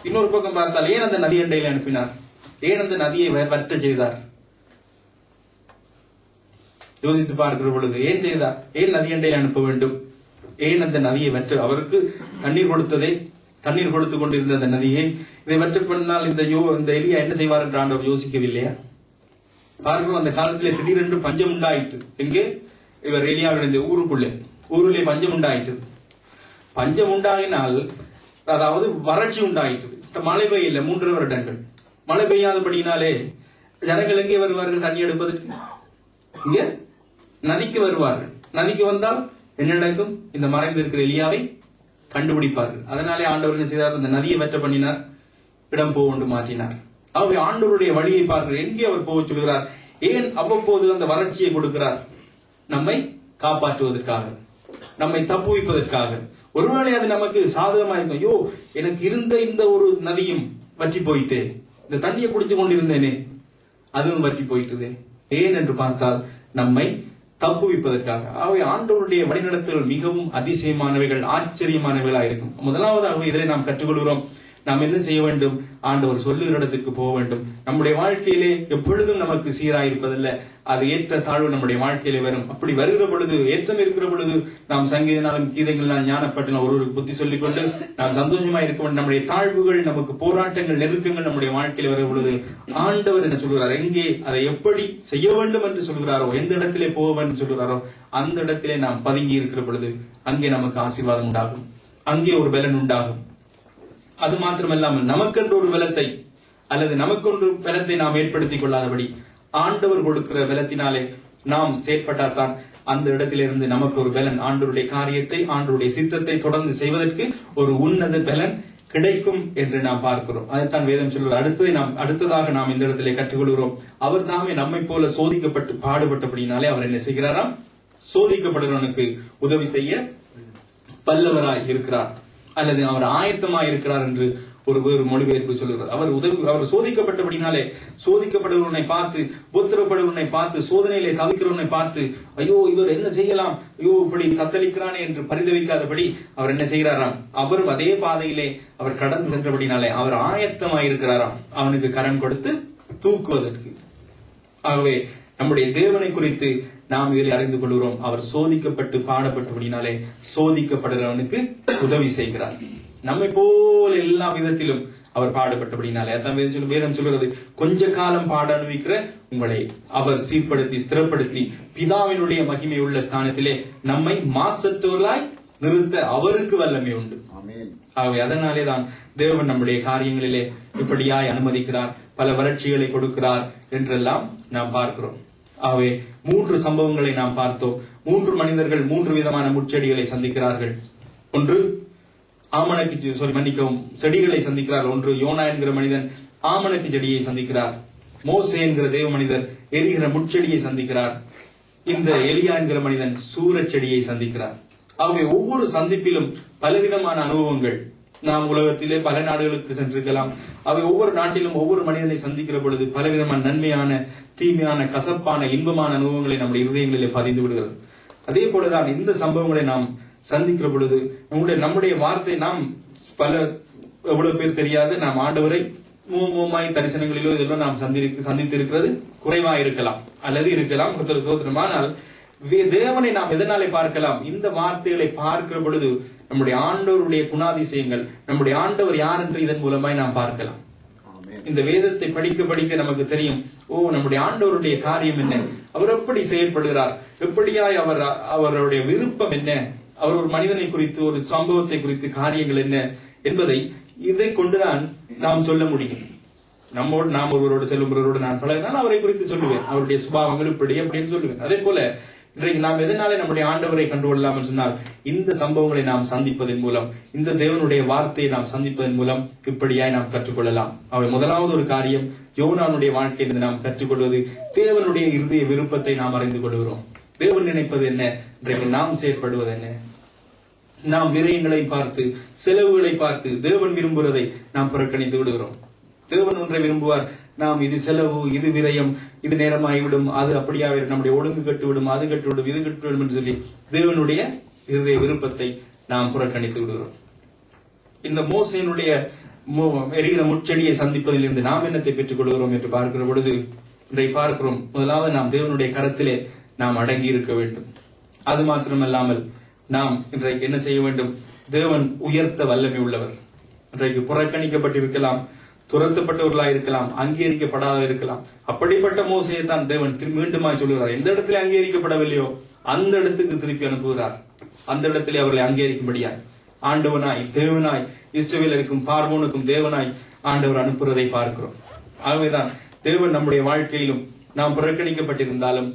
இன்னொரு பக்கம் பார்த்தால், ஏன் அந்த நதி அண்டையில் அனுப்பினார்? ஏன் அந்த நதியை வற்ற செய்தார்? யோசித்து பார்க்கிற பொழுது ஏன் செய்தார்? ஏன் நதி அண்டையில் அனுப்ப வேண்டும்? ஏன் அந்த நதியை வற்ற? அவருக்கு தண்ணீர் கொடுத்து கொண்டிருந்த அந்த நதியை இதை வற்ற பண்ணால் இந்த எலியா என்ன செய்வார் என்று ஆண்டவர் யோசிக்கவில்லையா? பார்க்கிறோம், அந்த காலத்திலே திடீரென்று பஞ்சம் உண்டாயிற்று. எங்கே? இவர் எலியாவுடைய ஊரிலே பஞ்சம் உண்டாயிற்று. பஞ்சம் உண்டாகினால், அதாவது வறட்சி உண்டாயிற்று. மழை பெய்யல 3 வருடங்கள். மழை பெய்யாதபடியினாலே ஜனங்கள் எங்கே வருவார்கள் தண்ணி எடுப்பதற்கு? இங்க நதிக்கு வருவார்கள். நதிக்கு வந்தால் என்ன நடக்கும்? இந்த மறைந்திருக்கிற எலியாவை கண்டுபிடிப்பார்கள். அதனாலே ஆண்டவர் என்ன செய்தார்? இந்த நதியை வெற்ற பண்ணினார், இடம் போன்று மாற்றினார். ஆகவே ஆண்டவருடைய வழியை பார்க்கிறார். எங்கே அவர் போக சொல்கிறார்? ஏன் அவ்வப்போது அந்த வறட்சியை கொடுக்கிறார்? நம்மை காப்பாற்றுவதற்காக, நம்மை தப்புவிப்பதற்காக. ஒருவேளை அது நமக்கு சாதகமா இருக்கும். ஐயோ, எனக்கு இருந்த இந்த ஒரு நதியும் வற்றி போயிட்டே, இந்த தண்ணியை குடிச்சு கொண்டிருந்தேனே அதுவும் வற்றி போயிட்டதே. ஏன் என்று பார்த்தால் நம்மை தப்புவிப்பதற்காக. ஆகவே ஆண்டவருடைய வழிநடத்தல் மிகவும் அதிசயமானவைகள், ஆச்சரியமானவைகளாக இருக்கும். முதலாவதாக இதிலே நாம் கற்றுக்கொள்கிறோம், நாம் என்ன செய்ய வேண்டும்? ஆண்டவர் சொல்லுகிற இடத்துக்கு போக வேண்டும். நம்முடைய வாழ்க்கையிலே எப்பொழுதும் நமக்கு சீராயிருப்பதில்லை, அது ஏற்ற தாழ்வு நம்முடைய வாழ்க்கையிலே வரும். அப்படி வருகிற பொழுது, ஏற்றம் இருக்கிற பொழுது நாம் சங்கீதனாலும் கீதைகளால் ஞானப்பட்டு ஒருவருக்கு புத்தி சொல்லிக் கொண்டு நாம் சந்தோஷமா இருக்க வேண்டும். நம்முடைய தாழ்வுகள், நமக்கு போராட்டங்கள், நெருக்கங்கள் நம்முடைய வாழ்க்கையில் வருகிற பொழுது ஆண்டவர் என்ன சொல்கிறார், எங்கே அதை எப்படி செய்ய வேண்டும் என்று சொல்கிறாரோ, எந்த இடத்திலே போக வேண்டும் சொல்கிறாரோ அந்த இடத்திலே நாம் பதுங்கி இருக்கிற பொழுது அங்கே நமக்கு ஆசீர்வாதம் உண்டாகும், அங்கே ஒரு பலன் உண்டாகும். அது மாத்திரமல்லாமல் நமக்கென்று ஒரு பலத்தை அல்லது நமக்கொன்று பலத்தை நாம் ஏற்படுத்திக் கொள்ளாதபடி ஆண்டவர் கொடுக்கிற பலத்தினாலே நாம் செயற்பட்டால்தான் அந்த இடத்திலிருந்து நமக்கு ஒரு பலன், ஆண்டவருடைய காரியத்தை, ஆண்டவருடைய சித்தத்தை தொடர்ந்து செய்வதற்கு ஒரு உன்னத பலன் கிடைக்கும் என்று நாம் பார்க்கிறோம். அதைத்தான் வேதம் சொல்வது. அடுத்ததாக நாம் இந்த இடத்திலே கற்றுக்கொள்கிறோம். அவர் தாமே நம்மை போல சோதிக்கப்பட்டு பாடுபட்டபடினாலே அவர் என்ன செய்கிறாராம்? சோதிக்கப்படுகிறவனுக்கு உதவி செய்ய வல்லவராய் இருக்கிறார், அல்லது அவர் ஆயத்தமாய் இருக்கிறார் என்று ஒரு வேறு மொழிபெயர்ப்பு சொல்லுகிறது. அவர் சோதிக்கப்பட்டபடினாலே சோதிக்கப்படுகிறவனை பார்த்து, உத்தரப்படுகிறவனை பார்த்து, சோதனையிலே தவிக்கிறவனை பார்த்து, ஐயோ இவர் என்ன செய்யலாம், ஐயோ இப்படி தத்தளிக்கிறானே என்று பரிதவிக்காதபடி அவர் என்ன செய்கிறாராம்? அவரும் அதே பாதையிலே அவர் கடந்து சென்றபடினாலே அவர் ஆயத்தமாய் இருக்கிறாராம் அவனுக்கு கரம் கொடுத்து தூக்குவதற்கு. ஆகவே நம்முடைய தேவனை குறித்து நாம் இதில் அறிந்து கொள்கிறோம். அவர் சோதிக்கப்பட்டு பாடப்பட்டபடினாலே சோதிக்கப்படுகிறவனுக்கு உதவி செய்கிறார். நம்மை போல எல்லா விதத்திலும் அவர் பாடுபட்டபடினாலே, அதான் வேதம் சொல்கிறது, கொஞ்ச காலம் பாட அனுபவிக்கிற உங்களை அவர் சீர்படுத்தி ஸ்திரப்படுத்தி பிதாவினுடைய மகிமை உள்ள ஸ்தானத்திலே நம்மை மாசற்றோராய் நிறுத்த அவருக்கு வல்லமை உண்டு. ஆகவே அதனாலேதான் தேவன் நம்முடைய காரியங்களிலே இப்படியாய் அனுமதிக்கிறார், பல வறட்சிகளை கொடுக்கிறார் என்றெல்லாம் நாம் பார்க்கிறோம். ஆகவே 3 சம்பவங்களை நாம் பார்த்தோம். 3 மனிதர்கள் 3 விதமான முட்செடிகளை சந்திக்கிறார்கள். ஒன்று செடிகளை சந்திக்கிறார். ஒன்று யோனா என்கிற மனிதன் ஆமணக்கு செடியை சந்திக்கிறார். மோசே என்கிற தேவ மனிதர் எரிகிற முட்செடியை சந்திக்கிறார். இந்த எலியா என்கிற மனிதன் சூரச் செடியை சந்திக்கிறார். ஆகவே ஒவ்வொரு சந்திப்பிலும் பலவிதமான அனுபவங்கள். நாம் உலகத்திலே பல நாடுகளுக்கு சென்றிருக்கலாம். அவை ஒவ்வொரு நாட்டிலும் ஒவ்வொரு மனிதனை சந்திக்கிற பொழுது பலவிதமான நன்மையான, தீமையான, கசப்பான, இன்பமான அனுபவங்களை நம்முடைய இருதயங்களிலே பதிந்து விடுகிறது. அதே போலதான் இந்த சம்பவங்களை நாம் சந்திக்கிற பொழுது நம்முடைய வார்த்தை நாம் எவ்வளவு பேர் தெரியாது, நாம் ஆண்டவரை மூமாய் தரிசனங்களிலோ இதெல்லாம் நாம் சந்தித்திருக்கிறது குறைவா இருக்கலாம், அல்லது இருக்கலாம் சோதனம். ஆனால் தேவனை நாம் எதனாலே பார்க்கலாம்? இந்த வார்த்தைகளை பார்க்கிற பொழுது நம்முடைய ஆண்டவருடைய குணாதிசயங்கள், நம்முடைய ஆண்டவர் யார் என்று இதன் மூலமாய் நாம் பார்க்கலாம். இந்த வேதத்தை படிக்க படிக்க நமக்கு தெரியும், நம்முடைய ஆண்டவருடைய காரியம் என்ன, அவர் எப்படி செயல்படுகிறார், எப்படியாய் அவருடைய விருப்பம் என்ன, அவர் ஒரு மனிதனை குறித்து, ஒரு சம்பவத்தை குறித்து காரியங்கள் என்ன என்பதை இதை கொண்டுதான் நாம் சொல்ல முடியும். நாம் ஒருவரோடு செல்லும்பவரோடு நான் பழகினால் அவரை குறித்து சொல்லுவேன், அவருடைய சுபாவங்கள் இப்படி அப்படின்னு சொல்லுவேன். அதே போல இன்றைக்கு நாம் எதனாலே நம்முடைய ஆண்டவரை கண்டுகொள்ளலாம் சொன்னால், இந்த சம்பவங்களை நாம் சந்திப்பதன் மூலம், இந்த தேவனுடைய வார்த்தையை நாம் சந்திப்பதன் மூலம் இப்படியாய் நாம் கற்றுக்கொள்ளலாம். அவை முதலாவது ஒரு காரியம், யோனானுடைய வாழ்க்கையிலிருந்து நாம் கற்றுக்கொள்வது தேவனுடைய இருதய விருப்பத்தை நாம் அறிந்து கொள்கிறோம். தேவன் நினைப்பது என்ன, இன்றைக்கு நாம் செயற்படுவது என்ன. நாம் விரயங்களை பார்த்து, செலவுகளை பார்த்து தேவன் விரும்புவதை நாம் புறக்கணித்து விடுகிறோம். தேவன் ஒன்றை விரும்புவார், நாம் இது செலவு, இது விரயம், இது நேரமாகிவிடும், அது அப்படியாக நம்முடைய ஒழுங்கு கட்டுவிடும், அது கட்டுவிடும், இது கட்டுவிடும் என்று சொல்லி தேவனுடைய இருதய விருப்பத்தை நாம் புறக்கணித்து விடுகிறோம். இந்த மோசேனுடைய எரிகிற முட்செடியை சந்திப்பதில் இருந்து நாம் என்னத்தை பெற்றுக் கொள்கிறோம் என்று பார்க்கிற பொழுது இன்றைக்கு பார்க்கிறோம், முதலாவது நாம் தேவனுடைய கரத்திலே நாம் அடங்கி இருக்க வேண்டும். அது மாத்திரமல்லாமல் நாம் இன்றைக்கு என்ன செய்ய வேண்டும்? தேவன் உயர்த்த வல்லமை உள்ளவர். இன்றைக்கு புறக்கணிக்கப்பட்டிருக்கலாம், துரத்தப்பட்டவர்களாக இருக்கலாம், அங்கீகரிக்கப்படாத இருக்கலாம். அப்படிப்பட்ட மோசையை தான் தேவன் மீண்டுமா சொல்லுகிறார், எந்த இடத்துல அங்கீகரிக்கப்படவில்லையோ அந்த இடத்துக்கு திருப்பி அனுப்புகிறார். அந்த இடத்திலே அவர்களை அங்கீகரிக்கும்படியாய் ஆண்டவனாய், தேவனாய், இஸ்ரவேலருக்கும் பார்வோனுக்கும் தேவனாய் ஆண்டவர் அனுப்புவதை பார்க்கிறோம். ஆகவேதான் தேவன் நம்முடைய வாழ்க்கையிலும் நாம் புறக்கணிக்கப்பட்டிருந்தாலும்,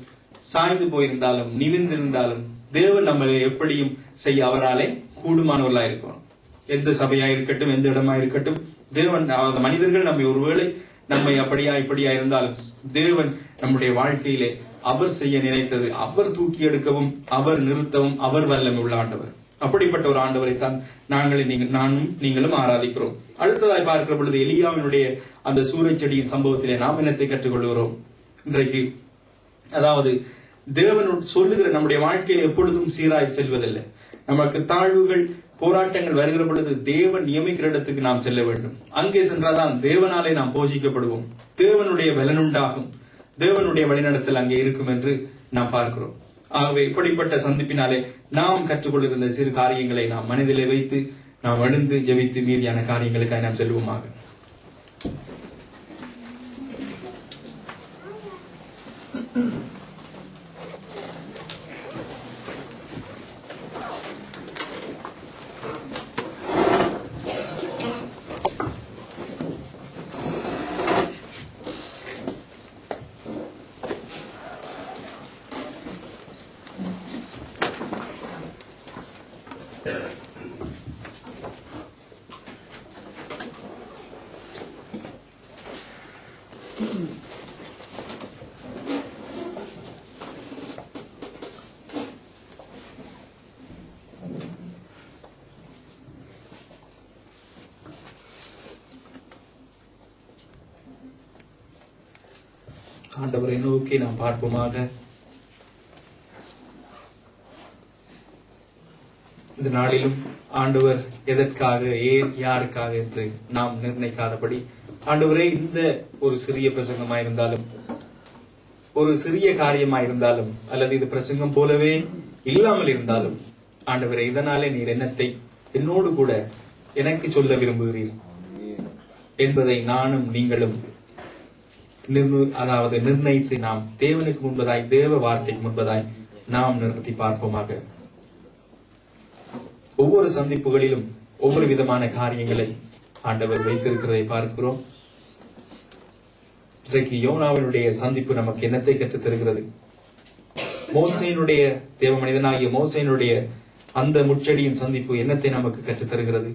சாய்ந்து போயிருந்தாலும், நிமிர்ந்திருந்தாலும் தேவன் நம்மளை எப்படியும் செய்ய அவராலே கூடுமானவர்களா இருக்கும். எந்த சபையா இருக்கட்டும், எந்த இடமா இருக்கட்டும், தேவன் மனிதர்கள் நம்மை ஒருவேளை நம்மை அப்படியா இப்படியா இருந்தாலும் தேவன் நம்முடைய வாழ்க்கையிலே அவர் செய்ய நினைத்தது அவர் தூக்கி எடுக்கவும், அவர் நிறுத்தவும் அவர் வல்லமை உள்ள ஆண்டவர். அப்படிப்பட்ட ஒரு ஆண்டவரைத்தான் நானும் நீங்களும் ஆராதிக்கிறோம். அடுத்ததாய் பார்க்கிற பொழுது எலியாவினுடைய அந்த சூரச் செடியின் சம்பவத்திலே நாம் என்னத்தை கற்றுக்கொள்கிறோம் இன்றைக்கு? அதாவது தேவன் சொல்லுகிற நம்முடைய வாழ்க்கையில் எப்பொழுதும் சீராய் செல்வதில்லை. நமக்கு தாழ்வுகள், போராட்டங்கள் வருகிற பொழுது தேவன் நியமிக்கிற இடத்துக்கு நாம் செல்ல வேண்டும். அங்கே சென்றால்தான் தேவனாலே நாம் போஷிக்கப்படுவோம், தேவனுடைய பலனுண்டாகும், தேவனுடைய வழிநடத்தல் அங்கே இருக்கும் என்று நாம் பார்க்கிறோம். ஆகவே இப்படிப்பட்ட சந்திப்பினாலே நாம் கற்றுக்கொள்கிற சிறு காரியங்களை நாம் மனதிலே வைத்து நாம் எழுந்து ஜெபித்து மீதியான காரியங்களுக்காக நாம் செல்வோமாக. ஆண்டவரை நோக்கி நாம் பார்ப்போமாக. இந்த நாளிலும் ஆண்டவர் எதற்காக, ஏன், யாருக்காக என்று நாம் நிர்ணயிக்காதபடி, ஆண்டவரே இந்த ஒரு சிறிய பிரசங்கமாயிருந்தாலும், ஒரு சிறிய காரியமாயிருந்தாலும், அல்லது இது பிரசங்கம் போலவே இல்லாமல் இருந்தாலும், ஆண்டவரே இதனாலே நீர் என்னத்தை என்னோடு கூட எனக்கு சொல்ல விரும்புகிறீர் என்பதை நானும் நீங்களும் நிர்ணயித்து நாம் தேவனுக்கு முன்பதாய், தேவ வார்த்தைக்கு முன்பதாய் நாம் நிறுத்தி பார்ப்போமாக. ஒவ்வொரு சந்திப்புகளிலும் ஒவ்வொரு விதமான காரியங்களை ஆண்டவர் வைத்திருக்கிறதை பார்க்கிறோம். இன்றைக்கு யோனாவினுடைய சந்திப்பு நமக்கு என்னத்தை கற்றுத் தருகிறது? மோசேயினுடைய, தேவ மனிதனாகிய மோசேயினுடைய அந்த முச்செடியின் சந்திப்பு என்னத்தை நமக்கு கற்றுத் தருகிறது?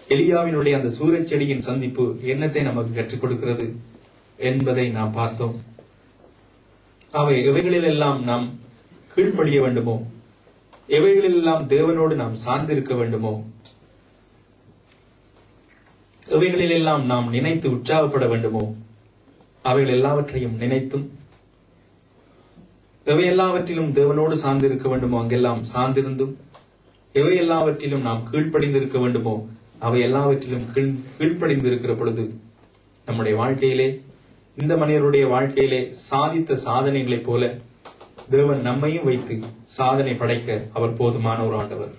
எலியாவினுடைய அந்த சூரச் செடியின் சந்திப்பு என்னத்தை நமக்கு கற்றுக் கொடுக்கிறது என்பதை நாம் பார்த்தோம். அவை எவைகளிலெல்லாம் நாம் கீழ்ப்படிய வேண்டுமோ, எவைகளிலெல்லாம் தேவனோடு நாம் சார்ந்திருக்க வேண்டுமோ, எவைகளிலெல்லாம் நாம் நினைத்து உற்சாகப்பட வேண்டுமோ, அவைகள் எல்லாவற்றையும் நினைத்தும், எவை எல்லாவற்றிலும் தேவனோடு சார்ந்திருக்க வேண்டுமோ அங்கெல்லாம் சார்ந்திருந்தும், எவை எல்லாவற்றிலும் நாம் கீழ்ப்படிந்திருக்க வேண்டுமோ அவை எல்லாவற்றிலும் கீழ்ப்படிந்திருக்கிற பொழுது நம்முடைய வாழ்க்கையிலே, இந்த மனிதருடைய வாழ்க்கையிலே சாதித்த சாதனைகளைப் போல தேவன் நம்மையும் வைத்து சாதனை படைக்க அவர் போதுமான ஒரு ஆண்டவர்.